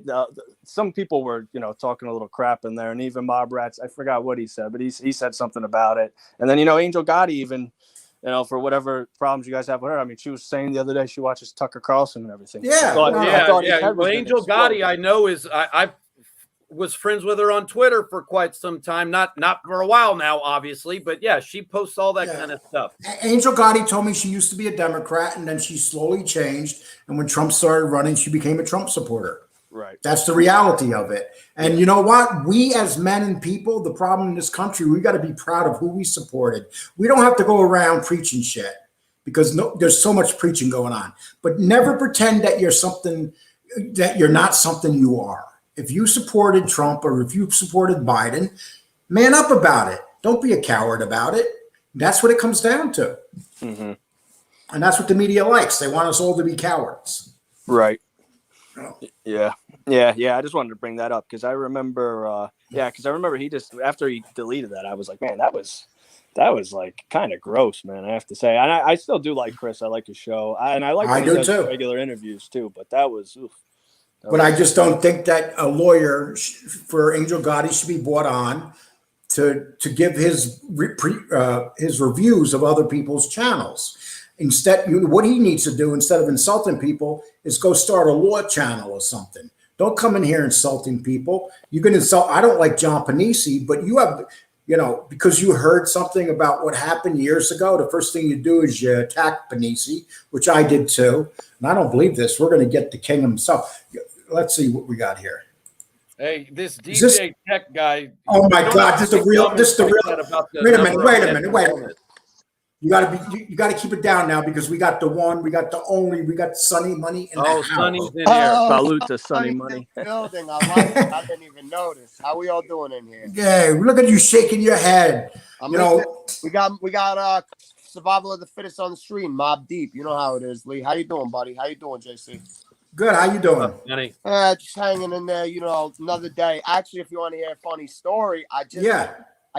Some people were, talking a little crap in there, and even Mob Rats, I forgot what he said, but he said something about it. And then, Angel Gotti even, for whatever problems you guys have with her. I mean, she was saying the other day she watches Tucker Carlson and everything. Yeah. Well, Angel Gotti, I know I was friends with her on Twitter for quite some time, not for a while now, obviously, but yeah, she posts all that kind of stuff. Angel Gotti told me she used to be a Democrat, and then she slowly changed. And when Trump started running, she became a Trump supporter. Right. That's the reality of it. And you know what? We as men and people, the problem in this country, we got to be proud of who we supported. We don't have to go around preaching shit, because there's so much preaching going on. But never pretend that you're not something you are. If you supported Trump or if you supported Biden, man up about it. Don't be a coward about it. That's what it comes down to. Mm-hmm. And that's what the media likes. They want us all to be cowards. Right. Oh. Yeah. I just wanted to bring that up because I remember, he just, after he deleted that, I was like, man, that was like kind of gross, man. I have to say, and I still do like Chris. I like his show, and I like regular interviews too. But that was. Oof. But I just don't think that a lawyer for Angel Gotti should be brought on to give his reviews of other people's channels. Instead, what he needs to do instead of insulting people is go start a law channel or something. Don't come in here insulting people. You can insult. I don't like John Panisi, but you have, because you heard something about what happened years ago, the first thing you do is you attack Panisi, which I did too. And I don't believe this. We're going to get the king himself. Let's see what we got here. Hey, this DJ Tech guy. Oh my God, this is the real. Wait a minute. You gotta keep it down now, because we got the one, we got the only, we got Sunny Money in the house. Sonny's in here. Salute to Sunny Money. Building. I like it. I didn't even notice. How we all doing in here? Yeah, look at you shaking your head. We got survival of the fittest on the stream, Mob Deep. You know how it is, Lee. How you doing, buddy? How you doing, JC? Good. How you doing? Just hanging in there. Another day. Actually, if you want to hear a funny story, I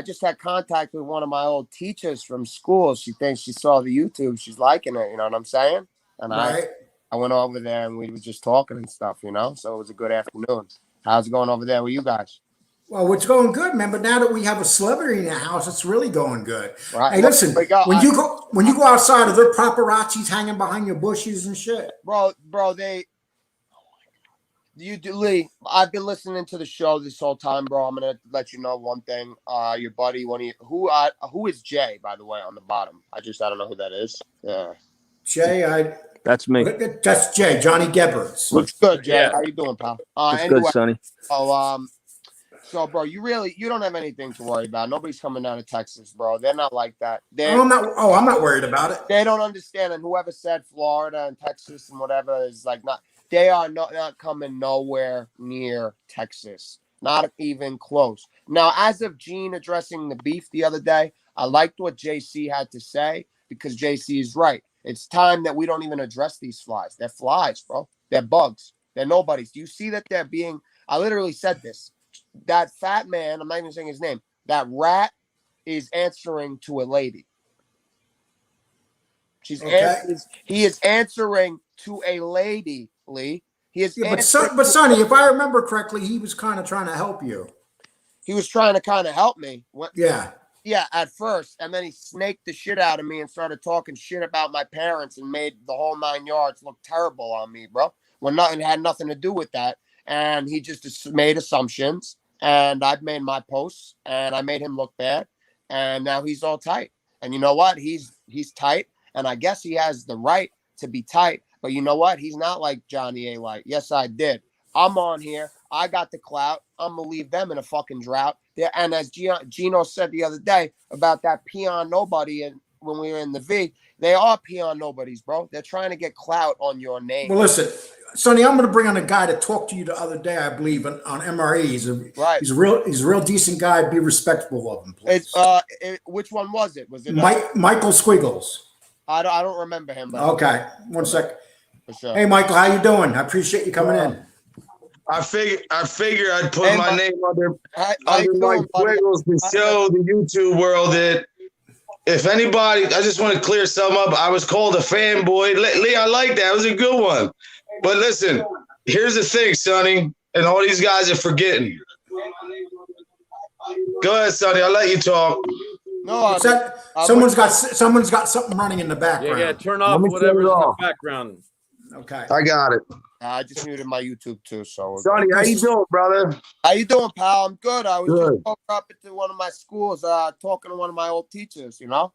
just had contact with one of my old teachers from school. She thinks she saw the YouTube. She's liking it. You know what I'm saying? And I went over there and we were just talking and stuff. So it was a good afternoon. How's it going over there with you guys? Well, it's going good, man. But now that we have a celebrity in the house, it's really going good. Right. Hey, listen, when you go outside, are there paparazzis hanging behind your bushes and shit? Bro, Lee, I've been listening to the show this whole time, bro. I'm gonna let you know one thing. Your buddy, who is Jay, by the way, on the bottom? I don't know who that is. Yeah. Jay, that's me. That's Jay, Johnny Gebberts. Looks good, Jay. Yeah. How you doing, pal? Anyway, good, Sonny. So, bro, you don't have anything to worry about. Nobody's coming down to Texas, bro. They're not like that. I'm not worried about it. They don't understand, and whoever said Florida and Texas and whatever is like not. They are not coming nowhere near Texas, not even close. Now, as of Gene addressing the beef the other day, I liked what JC had to say, because JC is right. It's time that we don't even address these flies. They're flies, bro. They're bugs. They're nobodies. Do you see that they're being, I literally said this, that fat man, I'm not even saying his name, that rat is answering to a lady. He is answering to a lady, Lee. But Sonny, if I remember correctly, he was kind of trying to help you. He was trying to kind of help me. Yeah, at first. And then he snaked the shit out of me and started talking shit about my parents and made the whole 9 yards look terrible on me, bro. When nothing had nothing to do with that. and he just made assumptions. And I've made my posts, and I made him look bad, and now he's all tight. And you know what? He's tight, and I guess he has the right to be tight. But you know what? He's not like Johnny A. Light. Yes, I did. I'm on here. I got the clout. I'm gonna leave them in a fucking drought. And as Gino said the other day about that peon nobody, and when we were in the V, they are peon nobodies, bro. They're trying to get clout on your name. Well, listen, Sonny, I'm going to bring on a guy that talked to you the other day, I believe, on MRE. He's a real decent guy. Be respectful of him, please. Which one was it? Was it Michael Squiggles? I don't remember him. But okay, one sec. For sure. Hey, Michael, how you doing? I appreciate you coming in. I figured I'd put my name under Mike Squiggles to show the YouTube world that if anybody, I just want to clear something up. I was called a fanboy. Lee, I like that. It was a good one. But listen, here's the thing, Sonny, and all these guys are forgetting. Go ahead, Sonny. I'll let you talk. No, someone's got something running in the background. Yeah, turn off whatever's in the background. Okay. I got it. I just muted my YouTube too. So, Sonny, how you doing, brother? How you doing, pal? I'm good. I was just woke up into one of my schools, talking to one of my old teachers. You know.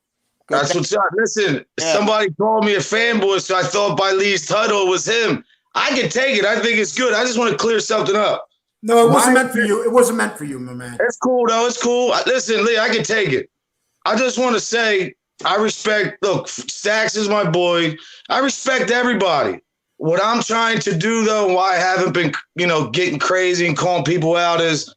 That's what's up. Listen, somebody called me a fanboy, so I thought by Lee's title it was him. I can take it. I think it's good. I just want to clear something up. No, it wasn't meant for you. It wasn't meant for you, my man. It's cool, though. It's cool. Listen, Lee, I can take it. I just want to say I respect, look, Stacks is my boy. I respect everybody. What I'm trying to do, though, and why I haven't been, getting crazy and calling people out is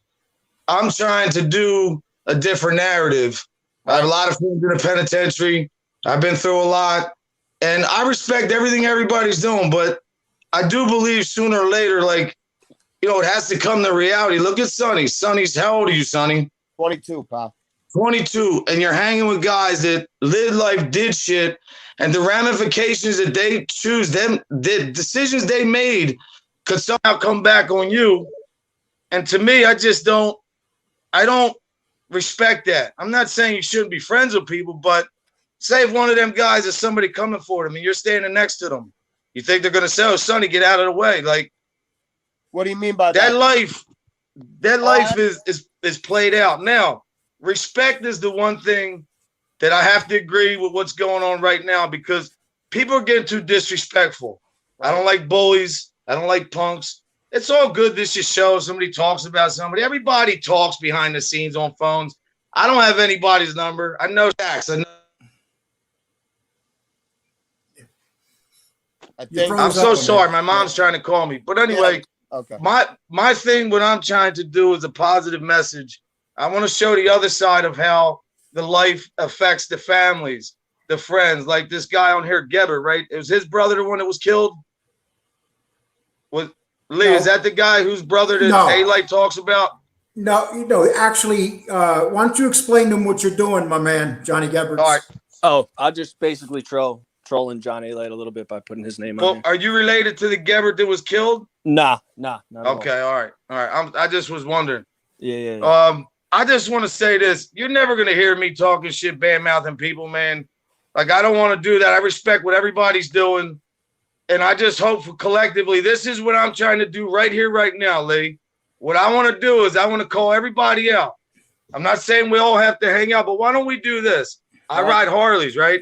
I'm trying to do a different narrative. I have a lot of friends in the penitentiary. I've been through a lot. And I respect everything everybody's doing, but I do believe sooner or later, it has to come to reality. Look at Sonny. Sonny's, how old are you, Sonny? 22, pal. 22, and you're hanging with guys that lived life, did shit, and the ramifications that they choose, the decisions they made could somehow come back on you. And to me, I don't respect that. I'm not saying you shouldn't be friends with people, but say if one of them guys is somebody coming for them and you're standing next to them, you think they're going to say, oh, Sonny, get out of the way. What do you mean by that? That life is played out. Now, respect is the one thing that I have to agree with what's going on right now because people are getting too disrespectful. I don't like bullies. I don't like punks. It's all good. This just shows somebody talks about somebody. Everybody talks behind the scenes on phones. I don't have anybody's number. I know Stacks. I'm so sorry. My mom's trying to call me. But anyway, okay. My thing, what I'm trying to do is a positive message. I want to show the other side of how the life affects the families, the friends. Like this guy on here, Geber, right? It was his brother, the one that was killed. Lee, is that the guy whose brother that A-Light talks about? No, actually, why don't you explain to him what you're doing, my man, Johnny Geber? All right. Oh, I'll just basically trolling John A-Light a little bit by putting his name on here. Are you related to the Geber that was killed? Nah. Okay, all right. I just was wondering. Yeah. I just want to say this. You're never going to hear me talking shit, bad-mouthing people, man. I don't want to do that. I respect what everybody's doing. And I just hope for collectively, this is what I'm trying to do right here, right now, Lee. What I want to do is I want to call everybody out. I'm not saying we all have to hang out, but why don't we do this? I ride Harleys, right?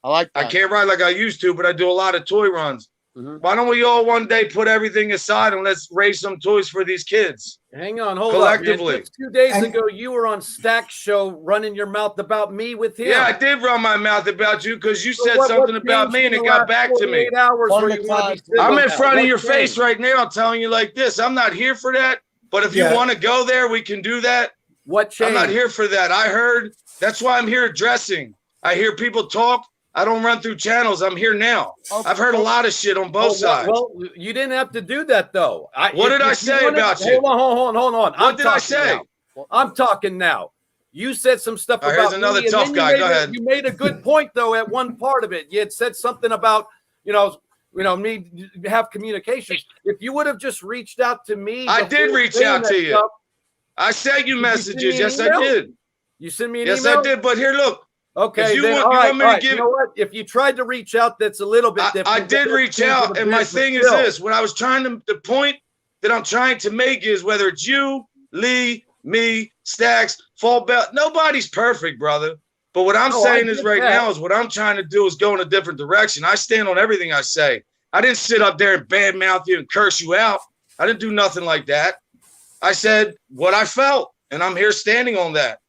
I like that. I can't ride like I used to, but I do a lot of toy runs. Mm-hmm. Why don't we all one day put everything aside and let's raise some toys for these kids? Hang on, hold collectively. On, 2 days ago, you were on Stack's show running your mouth about me with him. Yeah, I did run my mouth about you because you said something about me and it got back to me. I'm in front of your face right now telling you like this. I'm not here for that, but if you want to go there, we can do that. What changed? I'm not here for that. I heard. That's why I'm here addressing. I hear people talk. I don't run through channels. I'm here now. Okay. I've heard a lot of shit on both sides. Well, you didn't have to do that, though. What did I say about you? Hold on. What did I say? I'm talking now. You said some stuff about here's another tough guy. Go ahead. You made a good point, though, at one part of it. You had said something about, me have communications. If you would have just reached out to me. I did reach out to you. I sent you messages. Yes, I did. You sent me an email? Yes, I did. But here, look. Okay, you want me to give? You know what? If you tried to reach out, that's a little bit different. I did reach out, and my thing is this: when I was trying to, the point that I'm trying to make is whether it's you, Lee, me, Stacks, Fall Bell, nobody's perfect, brother. But what I'm saying is right now is what I'm trying to do is go in a different direction. I stand on everything I say. I didn't sit up there and badmouth you and curse you out. I didn't do nothing like that. I said what I felt, and I'm here standing on that.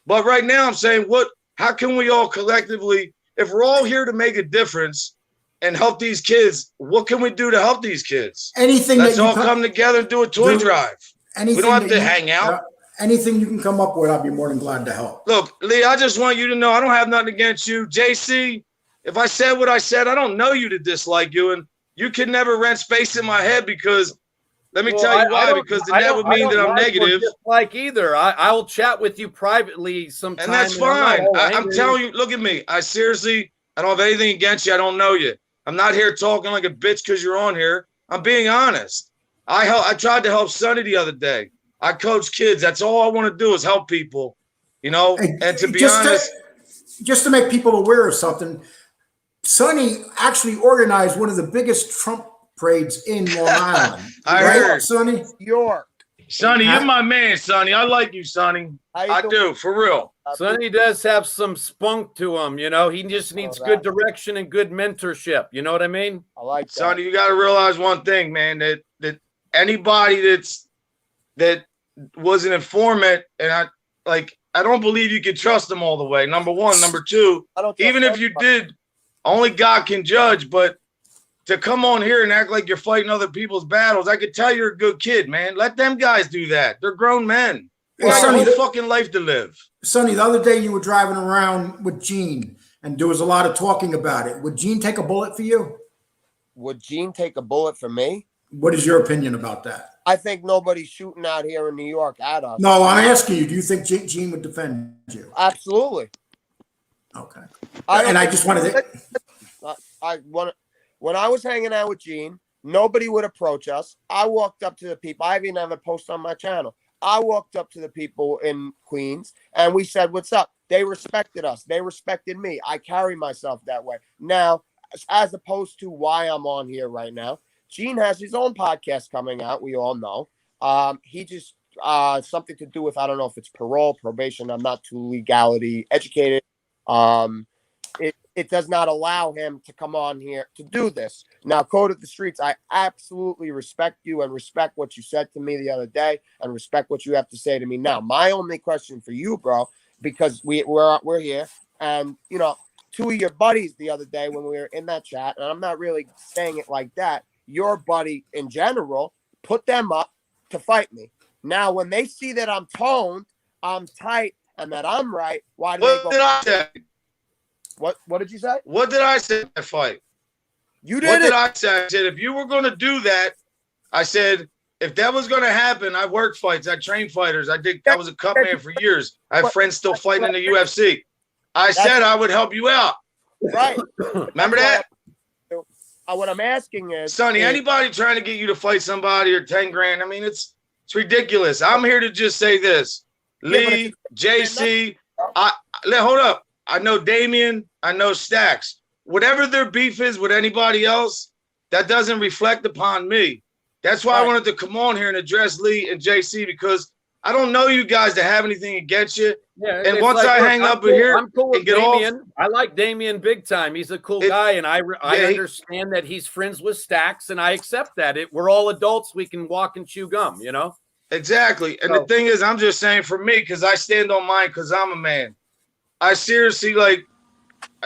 But right now I'm saying, how can we all collectively, if we're all here to make a difference and help these kids, what can we do to help these kids? Anything. Let's all come together and do a toy drive. We don't have to hang out. Anything you can come up with, I'll be more than glad to help. Look, Lee, I just want you to know I don't have nothing against you. JC, if I said what I said, I don't know you to dislike you, and you can never rent space in my head because let me tell you why, because then that would mean that I'm negative. Like either. I will chat with you privately sometime. And that's fine. I'm telling you, look at me. I don't have anything against you. I don't know you. I'm not here talking like a bitch because you're on here. I'm being honest. I tried to help Sonny the other day. I coach kids. That's all I want to do is help people, and to be honest. Just to make people aware of something, Sonny actually organized one of the biggest Trump parades in Long Island. I heard. Sonny? York. Sonny, you're my man, Sonny. I like you, Sonny. I do, for real. Sonny does have some spunk to him, He just needs good direction and good mentorship. You know what I mean? I like that. Sonny, you got to realize one thing, man, that anybody that was an informant, and I don't believe you can trust them all the way. Number one. Number two, even if you did, only God can judge, but to come on here and act like you're fighting other people's battles, I could tell you're a good kid, man. Let them guys do that. They're grown men. They got a whole fucking life to live. Sonny, the other day you were driving around with Gene, and there was a lot of talking about it. Would Gene take a bullet for you? Would Gene take a bullet for me? What is your opinion about that? I think nobody's shooting out here in New York at us. No, I'm asking you. Do you think Gene would defend you? Absolutely. Okay. I just wanted to. When I was hanging out with Gene, nobody would approach us. I walked up to the people. I even have a post on my channel. I walked up to the people in Queens and we said, "What's up?" They respected us. They respected me. I carry myself that way. Now, as opposed to why I'm on here right now, Gene has his own podcast coming out. We all know. He just something to do with, I don't know if it's parole, probation. I'm not too legality educated. It does not allow him to come on here to do this. Now, Code of the Streets, I absolutely respect you and respect what you said to me the other day and respect what you have to say to me now. My only question for you, bro, because we're here, and two of your buddies the other day when we were in that chat, and I'm not really saying it like that, your buddy in general put them up to fight me. Now, when they see that I'm toned, I'm tight, and that I'm right, why do they go? Did I say? What did you say? What did I say in that fight? You did. What did I say? I said if you were going to do that, I said if that was going to happen, I worked fights, I trained fighters, I was a cut man for years. I have friends still fighting in the UFC. I said I would help you out. Right. Remember that? What I'm asking is, Sonny, anybody trying to get you to fight somebody or 10 grand, I mean, it's ridiculous. I'm here to just say this. Lee, JC, hold up. I know Damien, I know Stacks. Whatever their beef is with anybody else, that doesn't reflect upon me. That's why I wanted to come on here and address Lee and JC, because I don't know you guys to have anything against you. Yeah, and once I hang up here I'm cool with and get Damien. off. I like Damien big time. He's a cool guy, and I understand that he's friends with Stacks, and I accept that. We're all adults. We can walk and chew gum, Exactly. And the thing is, I'm just saying for me, because I stand on mine because I'm a man. I seriously,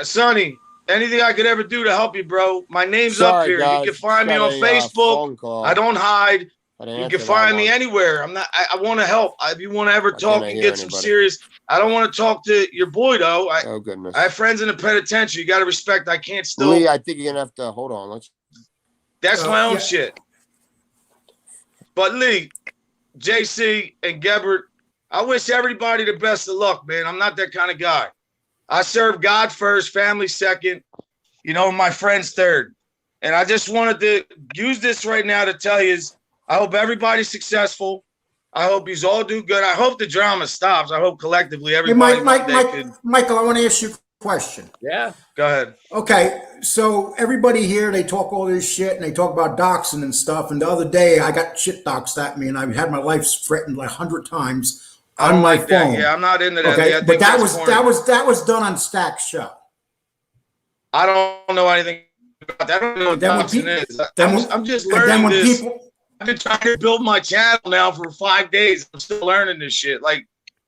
Sonny, anything I could ever do to help you, bro. My name's up here. Guys, you can find me on Facebook. I don't hide. You can find me anywhere. I want to help. If you want to ever talk and get some serious, I don't want to talk to your boy though. Oh goodness. I have friends in the penitentiary. You got to respect. I can't still. Lee, I think you're gonna have to hold on. That's my own shit. But Lee, JC, and Gebert, I wish everybody the best of luck, man. I'm not that kind of guy. I serve God first, family second, my friends third. And I just wanted to use this right now to tell you I hope everybody's successful. I hope you all do good. I hope the drama stops. I hope collectively everybody. Michael, I want to ask you a question. Yeah. Go ahead. Okay, so everybody here, they talk all this shit and they talk about doxing and stuff. And the other day, I got shit doxed at me, and I've had my life threatened like 100 times on my like phone. That. Yeah, I'm not into that. Okay, I but think that was done on Stack's show. I don't know anything about that. I don't know what doxing is. I'm just learning this. I've been trying to build my channel now for 5 days. I'm still learning this shit. Like,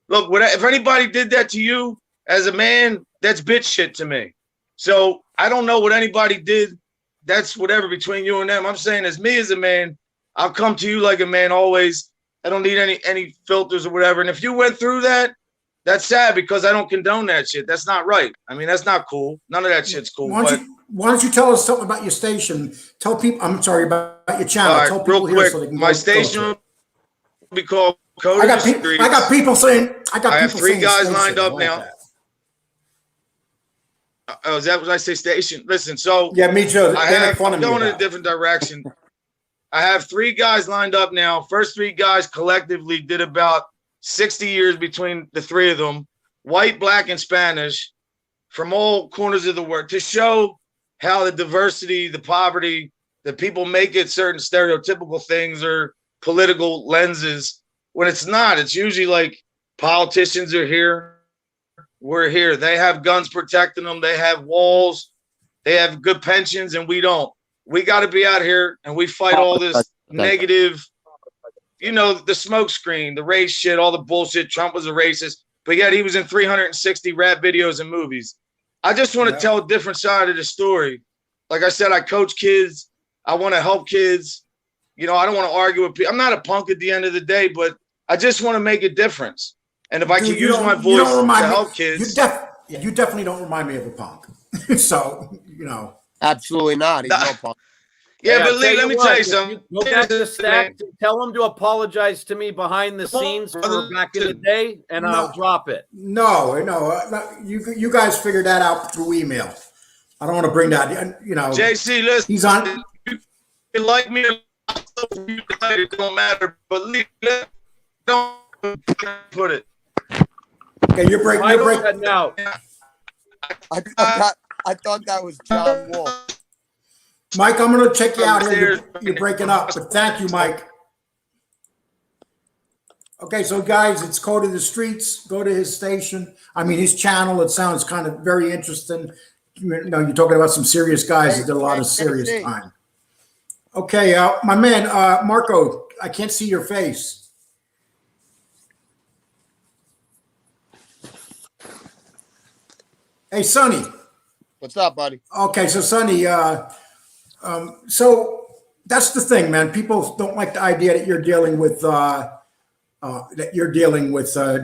look, if anybody did that to you as a man, that's bitch shit to me. So I don't know what anybody did. That's whatever between you and them. I'm saying as me as a man, I'll come to you like a man always. I don't need any filters or whatever. And if you went through that, that's sad because I don't condone that shit. That's not right. I mean, that's not cool. None of that shit's cool. Why don't you tell us something about your station? Tell people, I'm sorry, about your channel. Right, tell people real quick, so they can my station will be called Code I got people saying, I have 3 guys lined up now. Oh, is that what I say? Station. Listen, so yeah, me too. I'm going in a different direction. I have 3 guys lined up now. First 3 guys collectively did about 60 years between the 3 of them, white, black, and Spanish, from all corners of the world, to show how the diversity, the poverty, that people make it certain stereotypical things or political lenses when it's not. It's usually like politicians are here. We're here. They have guns protecting them. They have walls. They have good pensions, and we don't. We got to be out here, and we fight all this negative, the smoke screen, the race shit, all the bullshit. Trump was a racist, but yet he was in 360 rap videos and movies. I just want to tell a different side of the story. Like I said, I coach kids. I want to help kids. I don't want to argue with people. I'm not a punk at the end of the day, but I just want to make a difference. And if I can use my voice to help kids. You definitely don't remind me of a punk. So, Absolutely not. He's no punk. Yeah, but Lee, let me tell you something. Go back to Stack. Tell him to apologize to me behind the scenes for back in the day, and I'll drop it. No. You guys figured that out through email. I don't want to bring that, JC, listen. He's on. You like me or not, it don't matter. But Lee, don't put it. Okay, you're breaking out. I thought that was John Wall. Mike, I'm going to check you out here. You're breaking up, but thank you, Mike. Okay, so guys, it's Code of the Streets. Go to his station. I mean, his channel. It sounds kind of very interesting. You're talking about some serious guys that did a lot of serious time. Okay, my man, Marco, I can't see your face. Hey, Sonny. What's up, buddy? Okay, so Sonny, so that's the thing, man. People don't like the idea that you're dealing with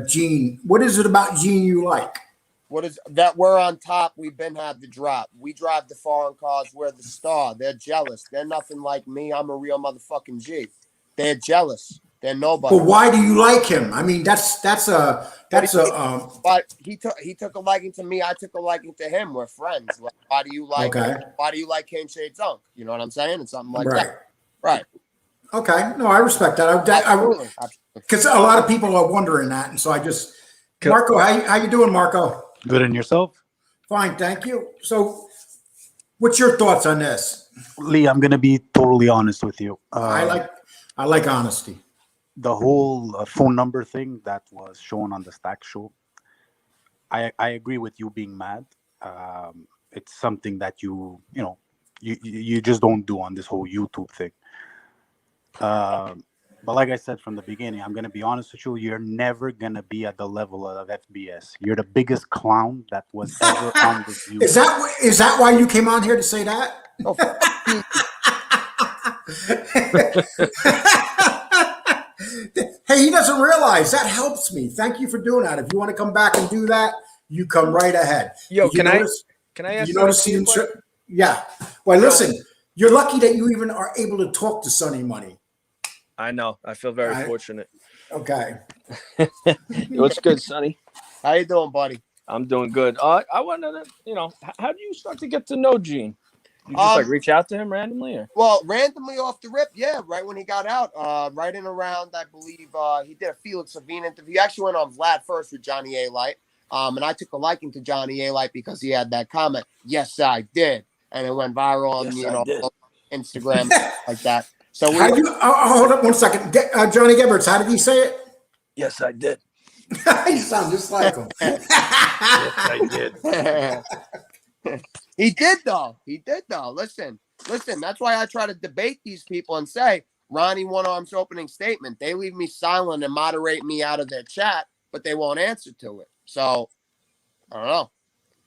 Gene. What is it about Gene you like? What is that? We're on top. We've been had the drop. We drive the foreign cars. We're the star. They're jealous. They're nothing like me. I'm a real motherfucking G. They're jealous. They're nobody. But why do you like him? I mean, But he took a liking to me. I took a liking to him. We're friends. Like, why do you like? Okay. Why do you like Kane Shade Dunk? You know what I'm saying? It's something like right. that. Right. Okay. No, I respect that. Absolutely. Because a lot of people are wondering that, and so I just. Marco, how you doing, Marco? Good, and yourself? Fine, thank you. So, what's your thoughts on this? Lee, I'm going to be totally honest with you. I like honesty. The whole phone number thing that was shown on the Stack show, I agree with you being mad. It's something that you just don't do on this whole YouTube thing. But like I said from the beginning, I'm going to be honest with you. You're never going to be at the level of FBS. You're the biggest clown that was ever on this YouTube. Is that why you came on here to say that? Oh, Hey, he doesn't realize that helps me. Thank you for doing that. If you want to come back and do that, you come right ahead. Yo, can I ask you? Yeah. Well, listen, you're lucky that you even are able to talk to Sonny Money. I know. I feel very fortunate. Okay. What's good, Sonny? How you doing, buddy? I'm doing good. I wanted to, how do you start to get to know Gene? You just reach out to him randomly, or? Well, randomly off the rip, yeah. Right when he got out, right in around, I believe he did a Felix Savine interview. He actually went on Vlad first with Johnny A. Light. And I took a liking to Johnny Alite because he had that comment. Yes, I did, and it went viral on Instagram like that. So how do you? Hold up 1 second, Johnny Gebberts. How did he say it? Yes, I did. You sound just like him. Yes, I did. He did though. Listen. That's why I try to debate these people and say Ronnie One Arm's opening statement. They leave me silent and moderate me out of their chat, but they won't answer to it. So I don't know.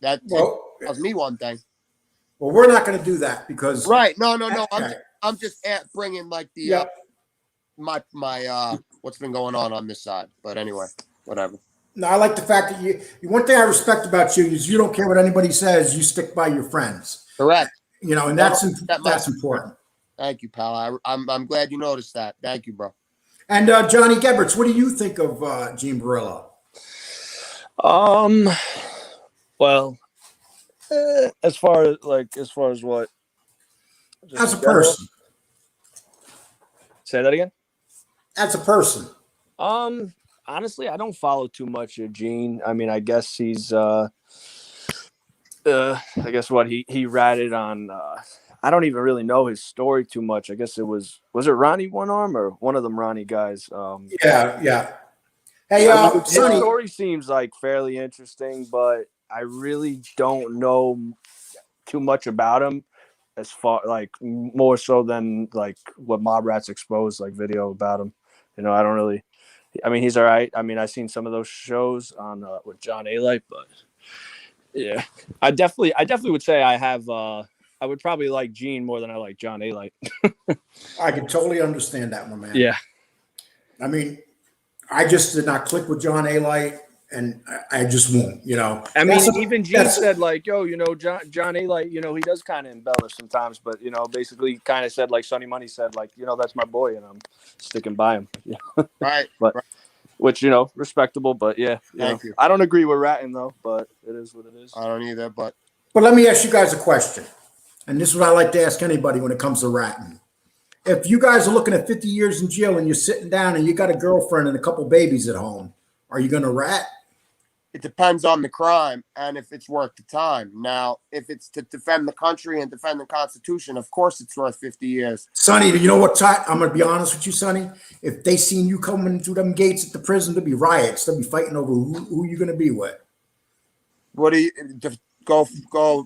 That tells me one thing. Well, we're not going to do that because No. I'm just bringing like the my what's been going on this side. But anyway, whatever. No, I like the fact that you. One thing I respect about you is you don't care what anybody says. You stick by your friends. Correct. You know, and that's important. Thank you, pal. I'm glad you noticed that. Thank you, bro. And Johnny Gebberts, what do you think of Gene Barillo? Well, as far as what? Just as a person. Say that again. As a person. Honestly, I don't follow too much of Gene. I mean, I guess he's I guess what he ratted on. I don't even really know his story too much. I guess was it Ronnie One Arm or one of them Ronnie guys? Yeah. Hey, his story seems like fairly interesting, but I really don't know too much about him. As far like more so than like what Mob Rats exposed, like video about him. You know, I don't really. I mean, he's all right. I mean, I've seen some of those shows on with John Alite, but yeah, I definitely would say I have. I would probably like Gene more than I like John Alite. I can totally understand that one, man. Yeah. I mean, I just did not click with John Alite, and I just won't. You know. I mean, even Gene said like, "Yo, you know, John Alite, you know, he does kind of embellish sometimes, but you know, basically, kind of said like Sonny Money said, like, you know, that's my boy, and I'm sticking by him." Yeah. Right. But. Right. Which, you know, respectable, but yeah. Thank you. I don't agree with ratting, though, but it is what it is. I don't either, but let me ask you guys a question. And this is what I like to ask anybody when it comes to ratting. If you guys are looking at 50 years in jail and you're sitting down and you got a girlfriend and a couple babies at home, are you going to rat? It depends on the crime and if it's worth the time. Now, if it's to defend the country and defend the Constitution, of course it's worth 50 years. Sonny, you know what? I'm going to be honest with you, Sonny. If they seen you coming through them gates at the prison, there'll be riots. They'll be fighting over who you're going to be with. What do you go?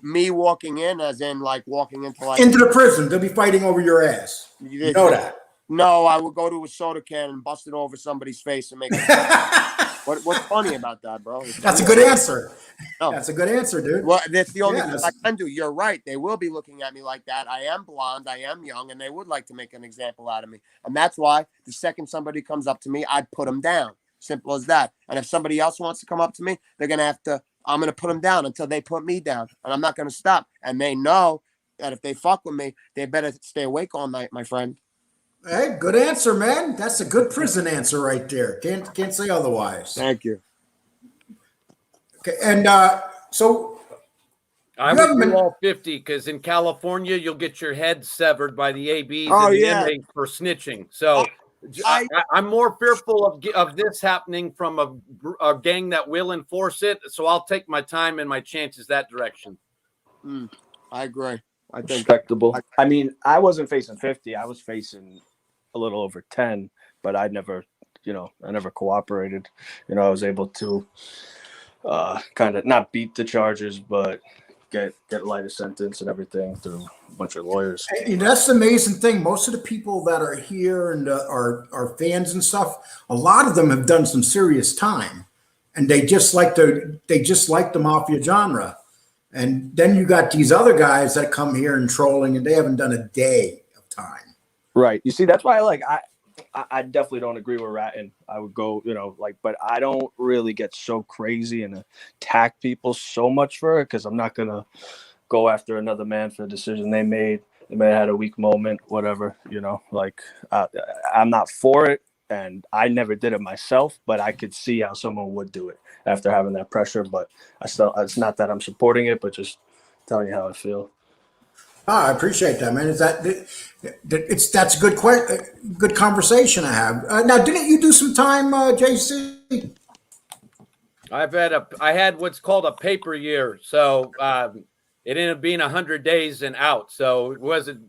Me walking in, as in like walking into the prison. They'll be fighting over your ass. You know that? No, I would go to a soda can and bust it over somebody's face and make it. What's funny about that, bro? That's a good answer. No. That's a good answer, dude. Well, that's the only thing I can do. You're right. They will be looking at me like that. I am blonde. I am young, and they would like to make an example out of me. And that's why the second somebody comes up to me, I'd put them down. Simple as that. And if somebody else wants to come up to me, they're going to have to, I'm going to put them down until they put me down. And I'm not going to stop. And they know that if they fuck with me, they better stay awake all night, my friend. Hey, good answer, man. That's a good prison answer right there. Can't say otherwise. Thank you. Okay, and so I would do all 50 because in California you'll get your head severed by the ABs and the inmates for snitching. So I'm more fearful of this happening from a gang that will enforce it. So I'll take my time and my chances that direction. I agree. I think respectable. I mean, I wasn't facing 50. I was facing a little over 10, but I never cooperated. You know, I was able to kind of not beat the charges, but get a lighter sentence and everything through a bunch of lawyers. And that's the amazing thing. Most of the people that are here and are fans and stuff, a lot of them have done some serious time, and they just like the Mafia genre. And then you got these other guys that come here and trolling, and they haven't done a day of time. Right. You see, that's why I definitely don't agree with ratting. I would go, but I don't really get so crazy and attack people so much for it because I'm not going to go after another man for a decision they made. They may have had a weak moment, whatever, I'm not for it. And I never did it myself, but I could see how someone would do it after having that pressure. But it's not that I'm supporting it, but just telling you how I feel. I appreciate that, man. That's a good conversation I have. Now, didn't you do some time, JC? I had what's called a paper year. So it ended up being 100 days and out. So it wasn't,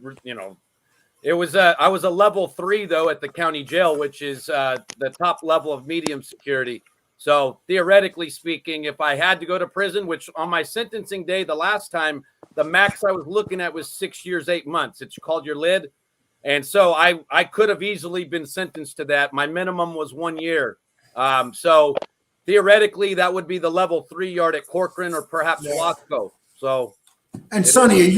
it was I was a level 3 though at the county jail, which is the top level of medium security. So theoretically speaking, if I had to go to prison, which on my sentencing day, the last time, the max I was looking at was 6 years, 8 months. It's called your lid. And so I could have easily been sentenced to that. My minimum was 1 year. So theoretically, that would be the level 3 yard at Corcoran or perhaps Wasco. So, and Sonny,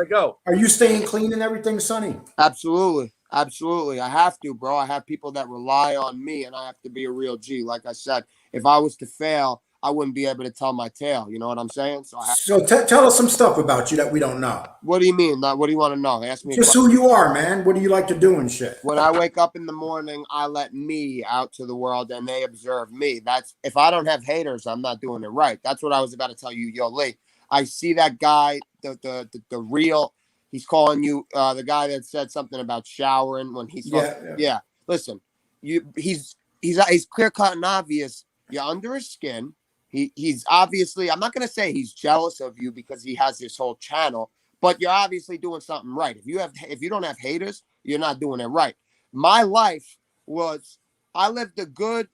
go. Are you staying clean and everything, Sonny? Absolutely. Absolutely. I have to, bro. I have people that rely on me, and I have to be a real G. Like I said, if I was to fail, I wouldn't be able to tell my tale. You know what I'm saying? So tell us some stuff about you that we don't know. What do you mean? What do you want to know? Ask me. Just who you are, man. What do you like to do and shit? When I wake up in the morning, I let me out to the world, and they observe me. That's if I don't have haters, I'm not doing it right. That's what I was about to tell you, yo, Lee. I see that guy, the real. He's calling you the guy that said something about showering when he's yeah. Listen, he's clear cut and obvious. You're under his skin. He's obviously, I'm not gonna say he's jealous of you because he has this whole channel, but you're obviously doing something right. If you don't have haters, you're not doing it right. My life was, I lived a good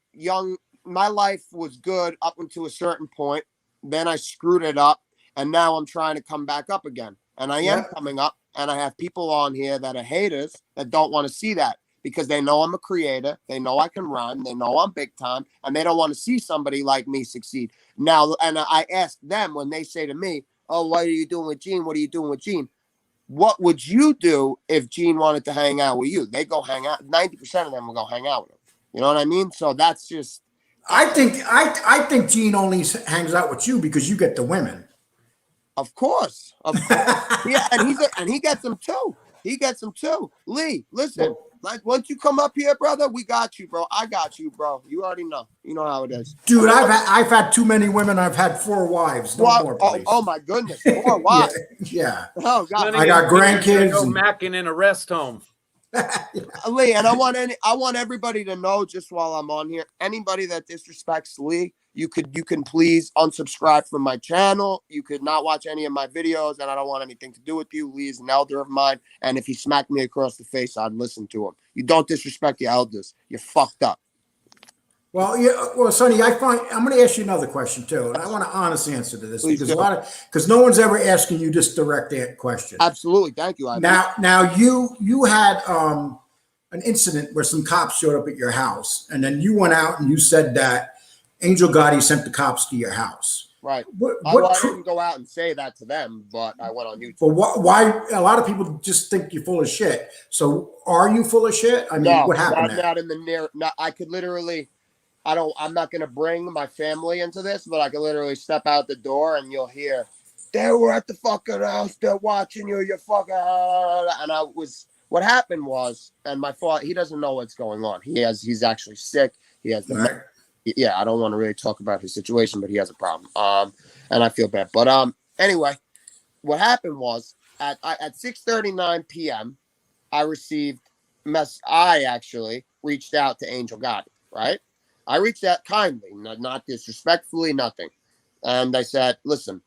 my life was good up until a certain point. Then I screwed it up, and now I'm trying to come back up again. And I am coming up, and I have people on here that are haters that don't want to see that because they know I'm a creator. They know I can rhyme. They know I'm big time, and they don't want to see somebody like me succeed. Now, and I ask them when they say to me, oh, what are you doing with Gene? What are you doing with Gene? What would you do if Gene wanted to hang out with you? They go hang out. 90% of them will go hang out with him. You know what I mean? So that's just. I think Gene only hangs out with you because you get the women. Of course. Yeah, and he gets them too. He gets them too. Lee, listen. Like once you come up here, brother, we got you, bro. I got you, bro. You already know. You know how it is, dude. I've had too many women. I've had 4 wives. No more, please. Oh my goodness, 4 wives. Yeah. Oh God. I got grandkids. Go macking in a rest home. Lee, and I want everybody to know, just while I'm on here, anybody that disrespects Lee, you can please unsubscribe from my channel. You could not watch any of my videos, and I don't want anything to do with you. Lee is an elder of mine, and if he smacked me across the face, I'd listen to him. You don't disrespect your elders. You're fucked up. Well, yeah. Well, Sonny, I'm going to ask you another question too, and I want an honest answer to this because no one's ever asking you this direct question. Absolutely, thank you. Now you had an incident where some cops showed up at your house, and then you went out and you said that Angel Gotti sent the cops to your house. Right. I didn't go out and say that to them, but I went on YouTube. But why? A lot of people just think you're full of shit. So are you full of shit? I mean, no, what happened? Not in the near. No, I could literally. I'm not going to bring my family into this, but I could literally step out the door and you'll hear, they were at the fucking house. They're watching you. You're fucking. And what happened was, and my father, he doesn't know what's going on. He's actually sick. He has the. Yeah, I don't want to really talk about his situation, but he has a problem. And I feel bad. But anyway, what happened was at 6:39 p.m. I actually reached out to Angel Gotti, right? I reached out kindly, not disrespectfully, nothing. And I said, listen,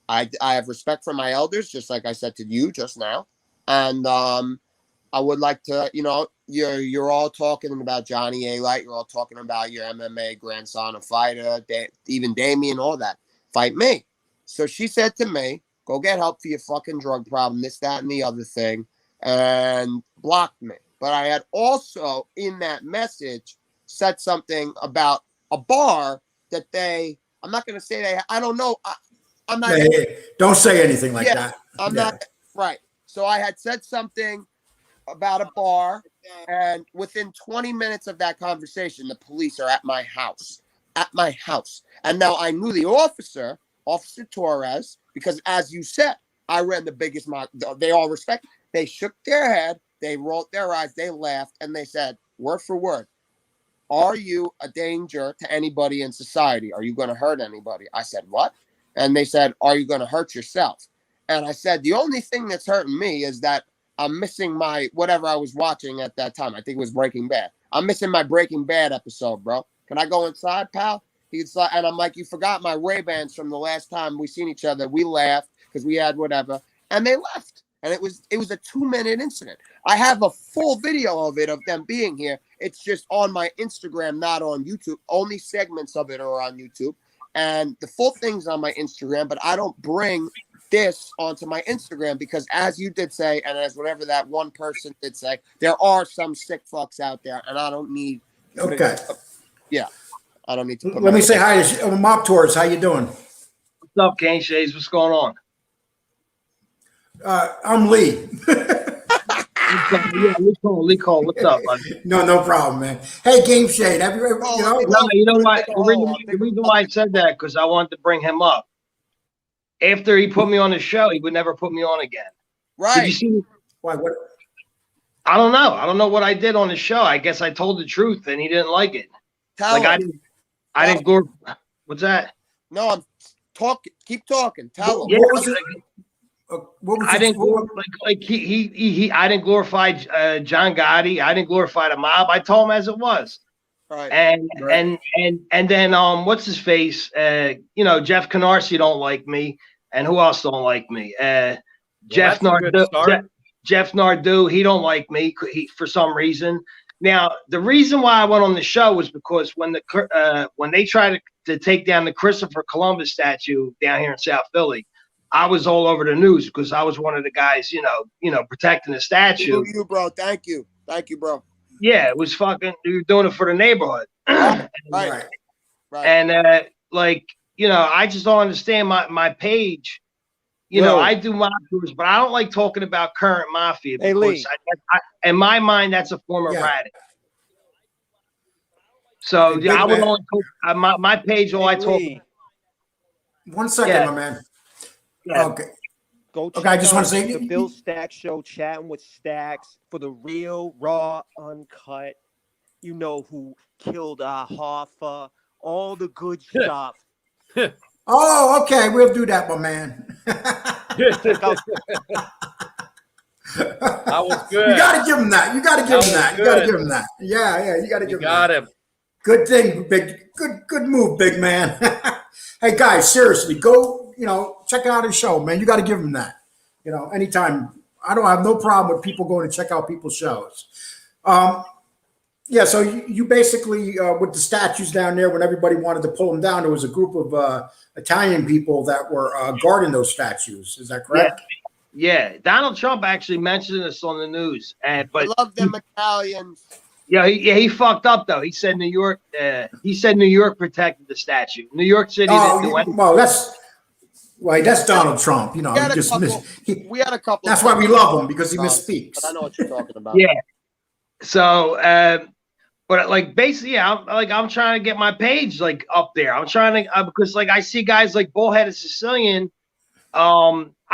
I have respect for my elders, just like I said to you just now. And I would like to, you're all talking about Johnny A-Light. You're all talking about your MMA grandson, a fighter, even Damien, all that. Fight me. So she said to me, go get help for your fucking drug problem, this, that, and the other thing, and blocked me. But I had also, in that message, said something about a bar that I'm not going to say I don't know. I'm not. Hey, don't say anything like that. I'm not. Right. So I had said something about a bar, and within 20 minutes of that conversation, the police are at my house. And now I knew the Officer Torres, because as you said, I ran the biggest mob. They all respect. They shook their head. They rolled their eyes. They laughed, and they said, word for word, are you a danger to anybody in society? Are you going to hurt anybody? I said, what? And they said, are you going to hurt yourself? And I said, the only thing that's hurting me is that I'm missing my whatever I was watching at that time. I think it was Breaking Bad. I'm missing my Breaking Bad episode, bro. Can I go inside, pal? He's like, and I'm like, you forgot my Ray-Bans from the last time we seen each other. We laughed because we had whatever, and they left. And it was a 2-minute incident. I have a full video of it, of them being here. It's just on my Instagram, not on YouTube. Only segments of it are on YouTube. And the full thing's on my Instagram, but I don't bring this onto my Instagram because, as you did say, and as whatever that one person did say, there are some sick fucks out there, and I don't need. Okay. Yeah, I don't need to. Let me say hi to Mop Tours. How you doing? What's up, Kane Shades? What's going on? I'm Lee. Yeah, Lee Cole. What's up, buddy? No problem, man. Hey, Game Shade. Have you ever, No, you know what? The reason why I said that because I wanted to bring him up. After he put me on the show, he would never put me on again. Right? Did you see? Why? What? I don't know. I don't know what I did on the show. I guess I told the truth, and he didn't like it. Tell him. I didn't go. What's that? No, I'm talking. Keep talking. Tell him. Yeah, what was it? What was I it? didn't I didn't glorify John Gotti. I didn't glorify the mob. I told him as it was. Right. And then what's his face? Jeff Canarsie don't like me, and who else don't like me? Jeff Nardu. He don't like me. For some reason. Now the reason why I went on the show was because when they tried to take down the Christopher Columbus statue down here in South Philly, I was all over the news because I was one of the guys, protecting the statue. You, bro. Thank you, bro. Yeah, it was fucking. You were doing it for the neighborhood, Right. And I just don't understand my page. I do mafia, but I don't like talking about current mafia because in my mind that's a form of radic. So I would only talk, my page. All I talk. 1 second, my man. Yeah. Okay. Go check I just want to out say the Bill Stacks Show, chatting with Stacks for the real, raw, uncut. You know who killed Hoffa, all the good stuff. Oh, okay. We'll do that, my man. That was good. You got to give him that. You got to give him that. You got to give him that. Yeah. You got to give him that. Got him. Good thing, good move, big man. Hey, guys, seriously, go. Check out his show, man. You got to give him that. Anytime. I don't have no problem with people going to check out people's shows. So you basically, with the statues down there, when everybody wanted to pull them down, there was a group of Italian people that were guarding those statues. Is that correct? Yeah. Donald Trump actually mentioned this on the news. But I love them Italians. Yeah, he fucked up though. He said New York. He said New York protected the statue. New York City didn't do anything. Well, that's Donald Trump. We had a couple. That's why we love him, because he misspeaks. But I know what you're talking about. Yeah. So, but basically, I'm trying to get my page up there. I'm trying to because I see guys like Bullheaded Sicilian.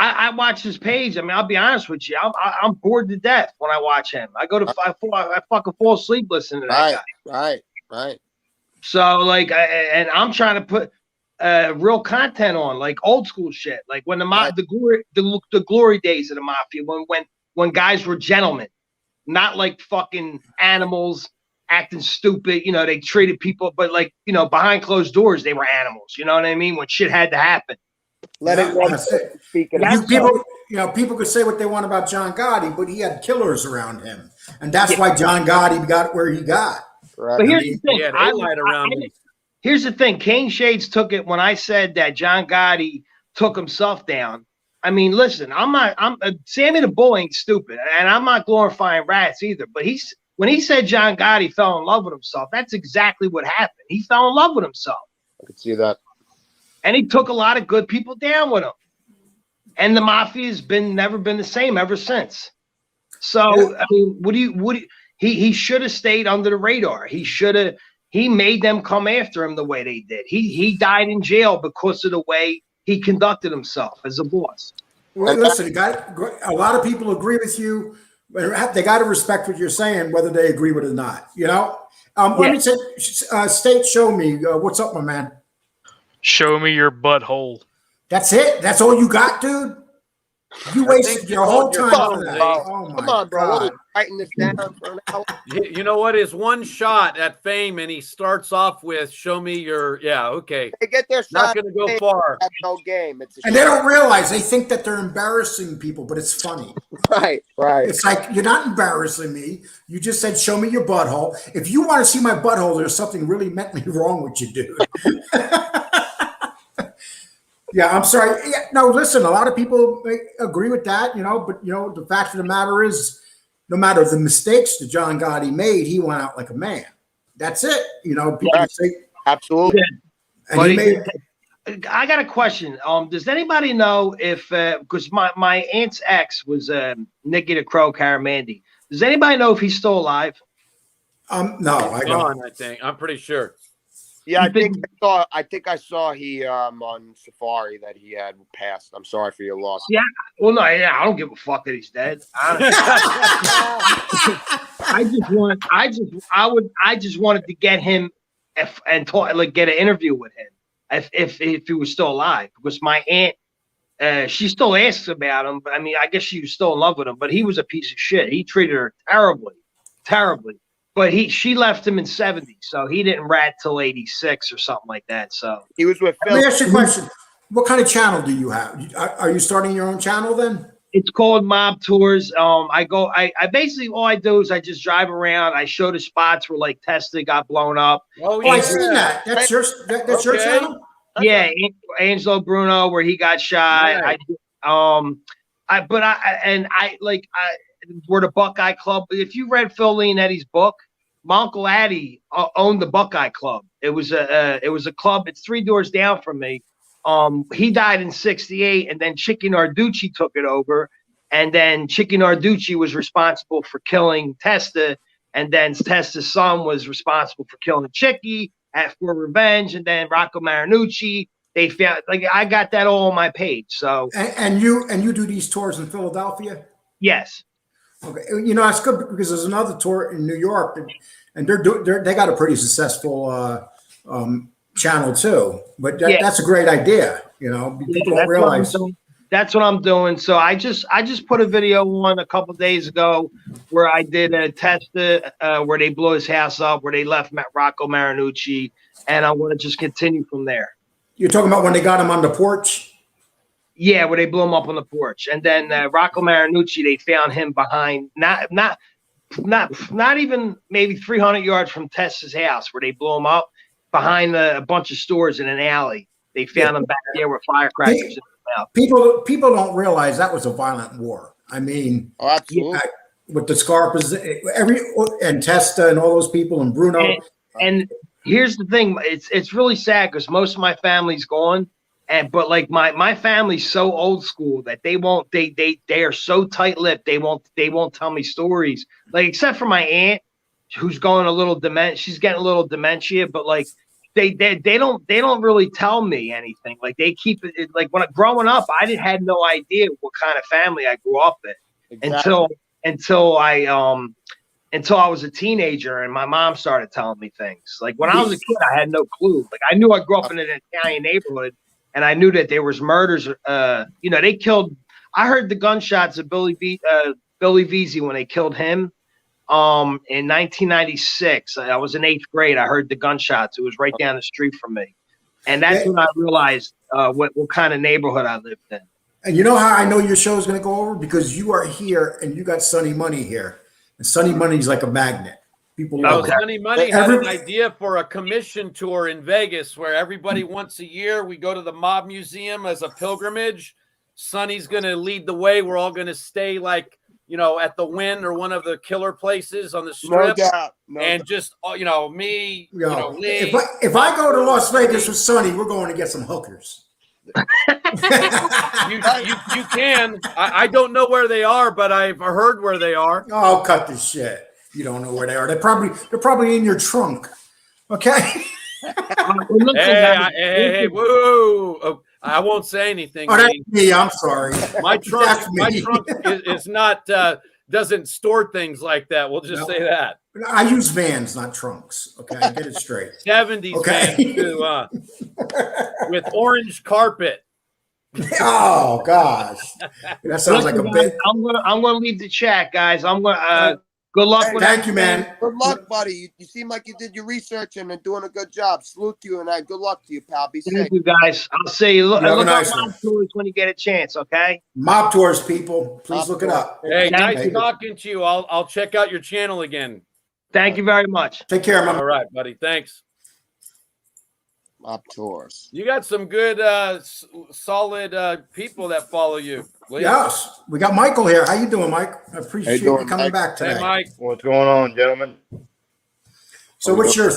I watch his page. I mean, I'll be honest with you. I'm bored to death when I watch him. I fucking fall asleep listening to that guy. Right. So and I'm trying to put real content on, like old school shit, like when the glory days of the mafia, when guys were gentlemen, not like fucking animals acting stupid. They treated people, but behind closed doors, they were animals. You know what I mean? When shit had to happen. People could say what they want about John Gotti, but he had killers around him, and that's why John Gotti got where he got. Right. But here's the thing. Here's the thing. Kane Shades took it when I said that John Gotti took himself down. I mean, listen, I'm Sammy the Bull ain't stupid, and I'm not glorifying rats either. But when he said John Gotti fell in love with himself, that's exactly what happened. He fell in love with himself. I could see that. And he took a lot of good people down with him. And the mafia's never been the same ever since. So I mean, he should have stayed under the radar. He made them come after him the way they did. He died in jail because of the way he conducted himself as a boss. Well, listen, a lot of people agree with you. They got to respect what you're saying, whether they agree with it or not. Let me say, State, show me what's up, my man. Show me your butthole. That's it. That's all you got, dude. You wasted your whole time Come on on, that. bro. Oh my Come on, bro. What, God. writing this down for an hour? You know what? Is one shot at fame, and he starts off with "Show me your." Yeah, okay. They get their Not shot. going to go far. Have no game. It's a And they don't realize, they think that they're embarrassing people, but it's funny. right. It's like, you're not embarrassing me. You just said, show me your butthole. If you want to see my butthole, there's something really mentally wrong with you, dude. Yeah, I'm sorry. Yeah, no, listen, a lot of people agree with that, but the fact of the matter is, no matter the mistakes that John Gotti made, he went out like a man. That's it. People say, absolutely. And he made. I got a question. Does anybody know if because my aunt's ex was Nicky the Crow Caramandy? Does anybody know if he's still alive? No, I don't. I think I'm pretty sure. Yeah, I think I saw he on Safari that he had passed. I'm sorry for your loss. Yeah. Well, no, yeah, I don't give a fuck that he's dead. I just wanted to get him and talk, like, get an interview with him if he was still alive, because my aunt she still asks about him, but I mean, I guess she was still in love with him, but he was a piece of shit. He treated her terribly. But she left him in 70, so he didn't rat till 86 or something like that. So he was with Phil. Let me ask you a question. What kind of channel do you have? Are you starting your own channel then? It's called Mob Tours. I basically, all I do is I just drive around. I show the spots where like Testa got blown up. Oh, I seen that. That's your channel? Yeah, Angelo Bruno, where he got shot. Right. We're the Buckeye Club. If you read Phil Leonetti's book, my Uncle Addy owned the Buckeye Club. It was a club. It's 3 doors down from me. He died in '68, and then Chicky Narducci took it over, and then Chicky Narducci was responsible for killing Testa, and then Testa's son was responsible for killing Chicky for revenge, and then Rocco Marinucci. They found, like, I got that all on my page. So and you do these tours in Philadelphia? Yes. Okay, it's good because there's another tour in New York, and they got a pretty successful channel too. But that's a great idea. People don't realize. That's what I'm doing. So I just put a video on a couple days ago where I did a test where they blew his house up, where they left Rocco Marinucci, and I want to just continue from there. You're talking about when they got him on the porch? Yeah, where they blew him up on the porch, and then Rocco Marinucci, they found him behind, not even maybe 300 yards from Tessa's house, where they blew him up behind a bunch of stores in an alley. They found him back there with firecrackers in his mouth. People don't realize that was a violent war. I mean, absolutely. With the Scarpas, and Testa and all those people, and Bruno. And here's the thing: it's really sad because most of my family's gone. But like my family's so old school that they are so tight-lipped, they won't tell me stories, like, except for my aunt, who's going a little she's getting a little dementia, but like they don't really tell me anything. Like, they keep it, like, when growing up, I had no idea what kind of family I grew up in. Exactly. until I was a teenager and my mom started telling me things. Like, when I was a kid, I had no clue. Like, I knew I grew up in an Italian neighborhood. And I knew that there was murders. They killed. I heard the gunshots of Billy Veazey when they killed him in 1996. I was in 8th grade. I heard the gunshots. It was right down the street from me, and that's when I realized what kind of neighborhood I lived in. And you know how I know your show is going to go over? Because you are here and you got Sonny Money here, and Sonny Money's like a magnet. People love it. Sonny Money had an idea for a commission tour in Vegas where everybody once a year we go to the Mob Museum as a pilgrimage. Sonny's going to lead the way. We're all going to stay at the Wynn or one of the killer places on the Strip. No doubt. And just me, Lee. If I go to Las Vegas with Sonny, we're going to get some hookers. you can. I don't know where they are, but I've heard where they are. Oh, cut this shit. You don't know where they are. They're probably in your trunk. Okay. Hey, whoa! Oh, I won't say anything. Oh, that's me. I'm sorry. My trunk is not doesn't store things like that. We'll just say that. I use vans, not trunks. Okay, get it straight. 70s vans too, with orange carpet. Oh gosh, that sounds like a Listen, bit. guys, I'm gonna leave the chat, guys. I'm gonna good luck Hey, with Thank you, everything. man. Good luck, buddy. You seem like you did your research and are doing a good job. Salute to you, and good luck to you, pal. Be safe. Thank you, guys. I'll see you. Look, You have a look nice up one. my stories when you get a chance, okay? Mob Tours, people. Please Mob look it Tours. up. Hey, Thank nice you. talking to you. I'll check out your channel again. Thank you very much. Take care, man. All right, buddy. Thanks. Mob Tours. You got some good, solid people that follow you. Lee. Yes, we got Michael here. How you doing, Mike? I appreciate you doing, coming Mike? back today. Hey, Mike. What's going on, gentlemen? So, what's your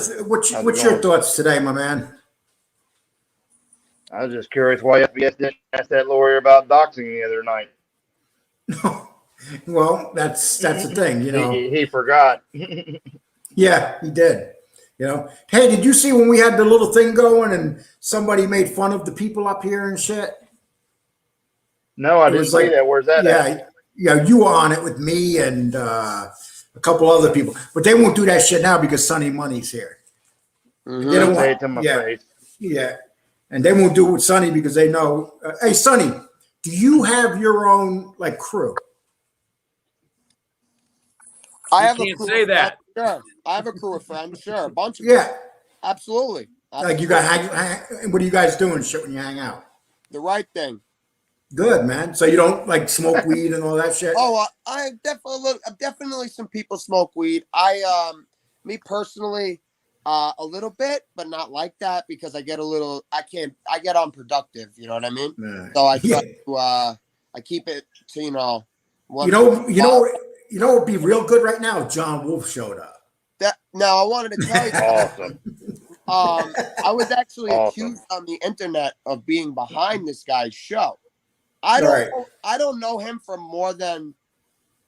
thoughts today, my man? I was just curious why FBS didn't ask that lawyer about doxing the other night. Well, that's the thing, you know. He forgot. Yeah, he did. You know, hey, did you see when we had the little thing going and somebody made fun of the people up here and shit? No, I It didn't was see like- that. Where's that at? Yeah, you were on it with me and a couple other people, but they won't do that shit now because Sonny Money's here. Mhm. They don't Say want, it to my yeah, face. yeah, and they won't do it with Sonny because they know. Hey, Sonny, do you have your own like crew? I You have a can't crew say of that. friends, sure. I have a crew of friends. Sure, a bunch of Yeah, absolutely. like you got hang. What are you guys doing shit when you hang out? The right thing. Good, man. So you don't like smoke weed and all that shit? Oh, I definitely some people smoke weed. Me personally, a little bit, but not like that because I get I get unproductive. You know what I mean? Yeah. So I try Yeah. to, I keep it to, You know, it'd be real good right now if John Wolf showed up. Now I wanted to tell you. Awesome. I was actually Awesome. accused on the internet of being behind this guy's show. Right. I don't know him for more than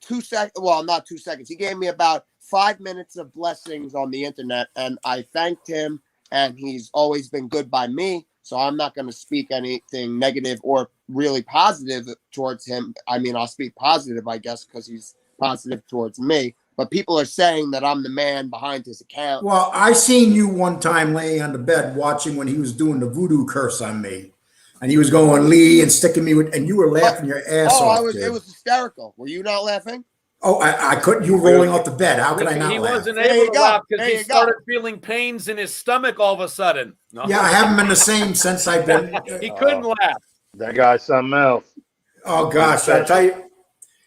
2 seconds. Well, not 2 seconds. He gave me about 5 minutes of blessings on the internet, and I thanked him. And he's always been good by me, so I'm not going to speak anything negative or really positive towards him. I mean, I'll speak positive, I guess, because he's positive towards me. But people are saying that I'm the man behind his account. Well, I seen you one time laying on the bed watching when he was doing the voodoo curse on me, and he was going Lee and sticking me with, and you were laughing your ass off. It dude. was hysterical. Were you not laughing? Oh, I couldn't. You were rolling off the bed. How could I not He laugh? wasn't There able you to go. laugh because There he you go. started feeling pains in his stomach all of a sudden. No. Yeah, I haven't been the same since I've been. He couldn't laugh. That guy's something else. Oh gosh, I tell you.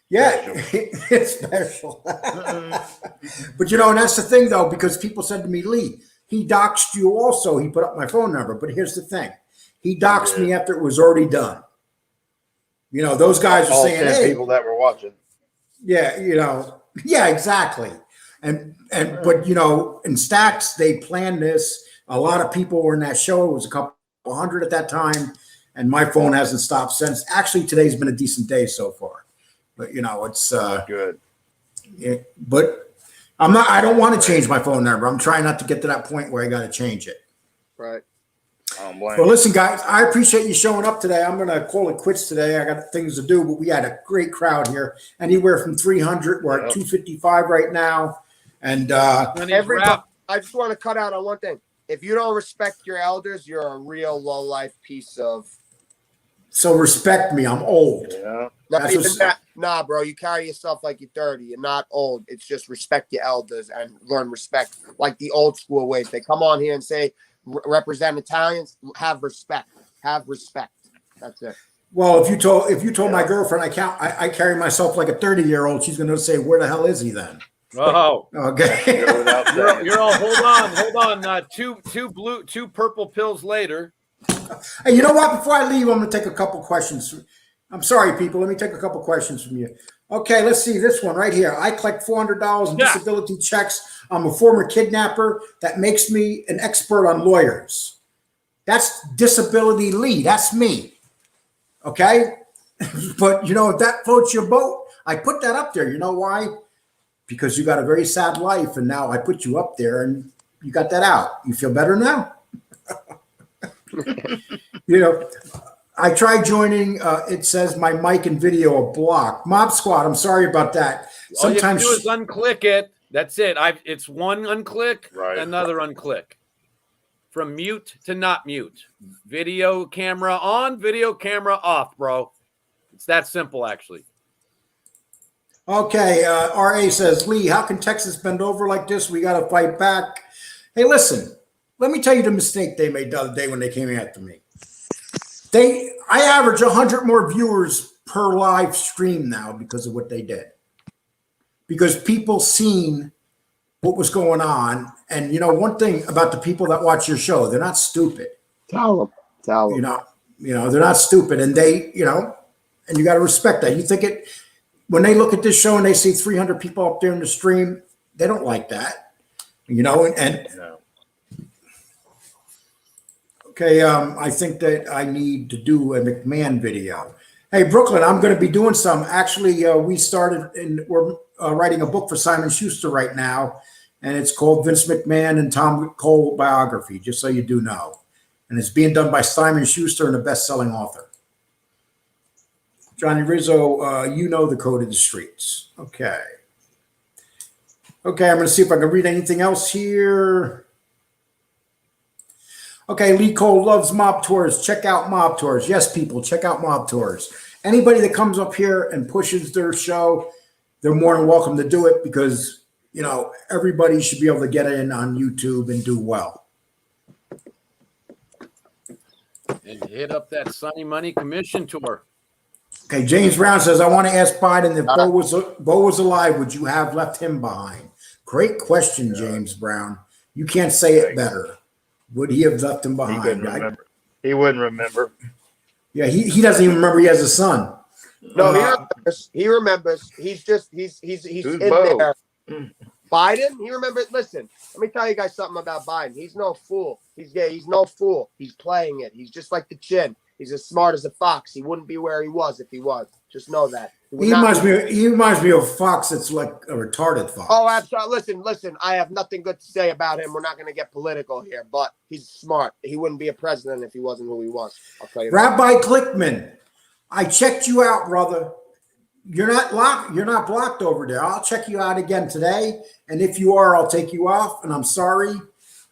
Yeah, it's special. But you know, and that's the thing though, because people said to me, Lee, he doxed you also. He put up my phone number. But here's the thing. He doxed me after it was already done. You know, those guys are All saying, 10 hey, people that were watching. yeah, you know, yeah, exactly. But you know, in Stacks, they planned this. A lot of people were in that show. It was a couple hundred at that time. And my phone hasn't stopped since. Actually, today's been a decent day so far. But you know, it's good. Yeah, but I don't want to change my phone number. I'm trying not to get to that point where I got to change it. Right. Well, listen, guys, I appreciate you showing up today. I'm going to call it quits today. I got things to do, but we had a great crowd here. Anywhere from 300. We're at 255 right now. And everybody, I just want to cut out on one thing. If you don't respect your elders, you're a real low life piece of. So respect me. I'm old. Yeah. Nah, bro, you carry yourself like you're 30. You're not old. It's just respect your elders and learn respect, like the old school ways. They come on here and say, represent Italians. Have respect. Have respect. That's it. Well, if you told my girlfriend I carry myself like a 30-year-old, she's going to say, "Where the hell is he then?" Oh, okay. You're all hold on. Two purple pills later. Hey, you know what? Before I leave, I'm going to take a couple questions. I'm sorry, people. Let me take a couple questions from you. Okay, let's see this one right here. I collect $400 in disability checks. I'm a former kidnapper. That makes me an expert on lawyers. That's Disability Lee. That's me. Okay? But, you know, if that floats your boat, I put that up there. You know why? Because you got a very sad life, and now I put you up there, and you got that out. You feel better now? You know, I tried joining. It says my mic and video are blocked. Mob Squad, I'm sorry about that. Sometimes all you have to do is unclick it. That's it. It's one unclick, another unclick. from mute to not mute. Video camera on, video camera off, bro. It's that simple, actually. Okay, RA says, Lee, how can Texas bend over like this? We got to fight back. Hey, listen, let me tell you the mistake they made the other day when they came after me. I average 100 more viewers per live stream now because of what they did. Because people seen what was going on. And, one thing about the people that watch your show, they're not stupid. Tell them. They're not stupid. And they, and you got to respect that. You think it, when they look at this show and they see 300 people up there in the stream, they don't like that, Okay, I think that I need to do a McMahon video. Hey, Brooklyn, I'm going to be doing some. Actually, we started and we're writing a book for Simon Schuster right now, and it's called Vince McMahon and Tom Cole Biography, just so you do know. And it's being done by Simon Schuster and a best-selling author. Johnny Rizzo, you know the code of the streets. Okay. Okay, I'm going to see if I can read anything else here. Okay, Lee Cole loves Mob Tours. Check out Mob Tours. Yes, people, check out Mob Tours. Anybody that comes up here and pushes their show, they're more than welcome to do it because, everybody should be able to get in on YouTube and do well. And hit up that Sunny Money Commission tour. Okay, James Brown says, I want to ask Biden if Bo was alive, would you have left him behind? Great question, James Brown. You can't say it better. Would he have left him behind? He wouldn't remember. Yeah, he doesn't even remember he has a son. No, he remembers. He's in there. Biden, he remembers. Listen, let me tell you guys something about Biden. He's no fool. He's no fool. He's playing it. He's just like the chin. He's as smart as a fox. He wouldn't be where he was if he was. Just know that. He reminds me of a fox that's like a retarded fox. Oh, absolutely. Listen. I have nothing good to say about him. We're not going to get political here, but he's smart. He wouldn't be a president if he wasn't who he was. I'll tell you. Rabbi Klickman, I checked you out, brother. You're not locked. You're not blocked over there. I'll check you out again today, and if you are, I'll take you off. And I'm sorry.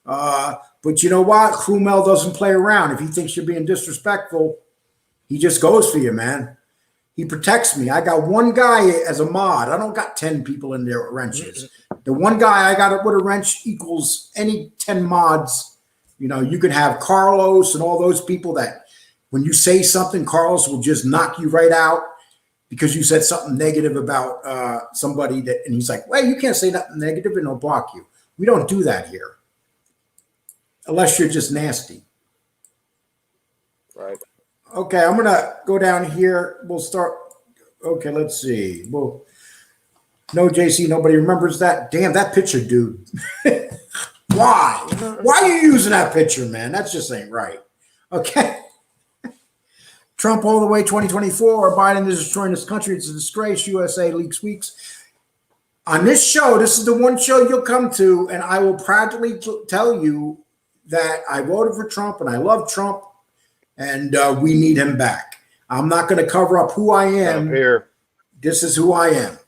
But you know what? Krumel doesn't play around. If he thinks you're being disrespectful, he just goes for you, man. He protects me. I got one guy as a mod. I don't got 10 people in there with wrenches. The one guy I got with a wrench equals any 10 mods. You can have Carlos and all those people that when you say something, Carlos will just knock you right out because you said something negative about somebody and he's like, well, you can't say nothing negative and he'll block you. We don't do that here. Unless you're just nasty. Right. Okay, I'm going to go down here. We'll start. Okay, let's see. Well, no, JC, nobody remembers that. Damn, that picture, dude. Why? Why are you using that picture, man? That just ain't right. Okay. Trump all the way 2024. Biden is destroying this country. It's a disgrace. USA leaks weeks. On this show, this is the one show you'll come to, and I will proudly tell you that I voted for Trump and I love Trump and we need him back. I'm not going to cover up who I am. Here. This is who I am.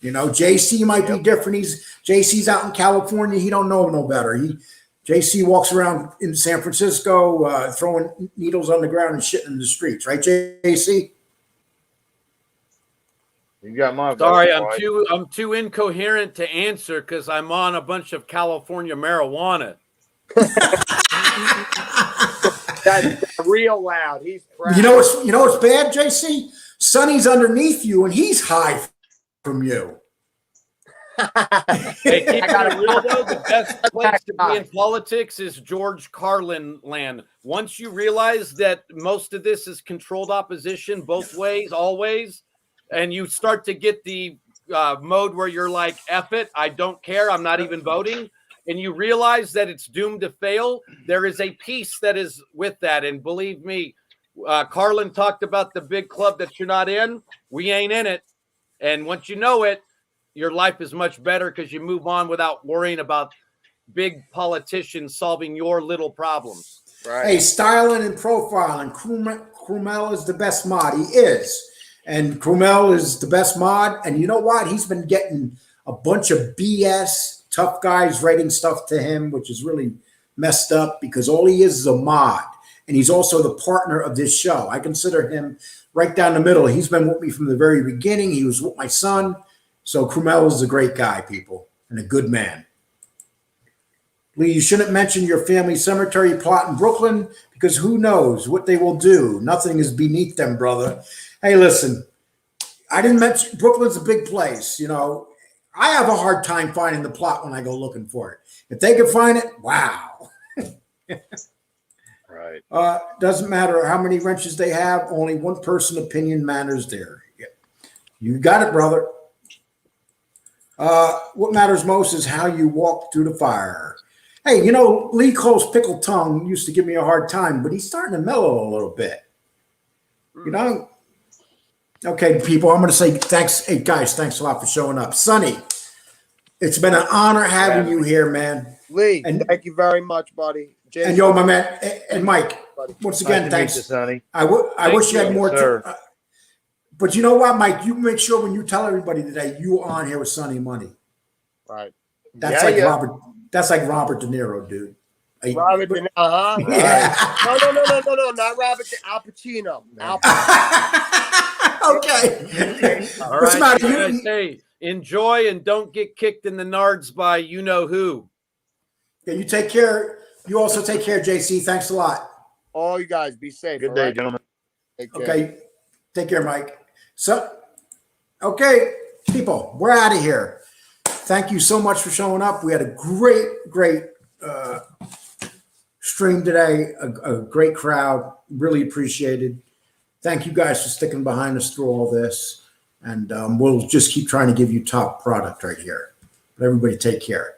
JC might be different. JC's out in California. He don't know no better. JC walks around in San Francisco throwing needles on the ground and shitting in the streets. Right, JC? You got my Sorry, vote, I'm too incoherent to answer because I'm on a bunch of California marijuana. That's real loud. He's proud. You know what's bad, JC? Sonny's underneath you and he's high from you. Hey, keep it real though. The best place to be in politics is George Carlin land. Once you realize that most of this is controlled opposition, both ways, always, and you start to get the mode where you're like, F it, I don't care, I'm not even voting, and you realize that it's doomed to fail, there is a peace that is with that. And believe me, Carlin talked about the big club that you're not in. We ain't in it. And once you know it, your life is much better because you move on without worrying about big politicians solving your little problems. Right. Hey, styling and profiling. Krumel is the best mod. He is. And Krumel is the best mod. And you know what? He's been getting a bunch of BS, tough guys writing stuff to him, which is really messed up because all he is a mod. And he's also the partner of this show. I consider him right down the middle. He's been with me from the very beginning. He was with my son. So Krumel is a great guy, people, and a good man. Lee, you shouldn't mention your family cemetery plot in Brooklyn because who knows what they will do. Nothing is beneath them, brother. Hey, listen, I didn't mention Brooklyn's a big place. You know, I have a hard time finding the plot when I go looking for it. If they can find it, wow. Right. Doesn't matter how many wrenches they have. Only one person opinion matters there. Yeah. You got it, brother. What matters most is how you walk through the fire. Hey, you know, Lee Cole's pickle tongue used to give me a hard time, but he's starting to mellow a little bit. You know? Okay, people, I'm going to say thanks. Hey, guys, thanks a lot for showing up. Sonny, it's been an honor having you here, man. Lee, and thank you very much, buddy. Jason, and yo, my man, and Mike, once again, thanks. Sonny. I wish you had more sir. but you know what, Mike? You make sure when you tell everybody today you are on here with Sonny Money. Right. That's like Robert. That's like Robert De Niro, dude. Robert De Niro, huh? Yeah. No, not Robert. Al Pacino. Al Pacino. Okay. All right. You say enjoy and don't get kicked in the nards by you know who. Yeah, you take care. You also take care, JC. Thanks a lot. All you guys be safe. Good day, gentlemen. Okay. Take care, Mike. So, okay, people, we're out of here. Thank you so much for showing up. We had a great stream today. A great crowd. Really appreciated. Thank you guys for sticking behind us through all this. And we'll just keep trying to give you top product right here. But everybody take care.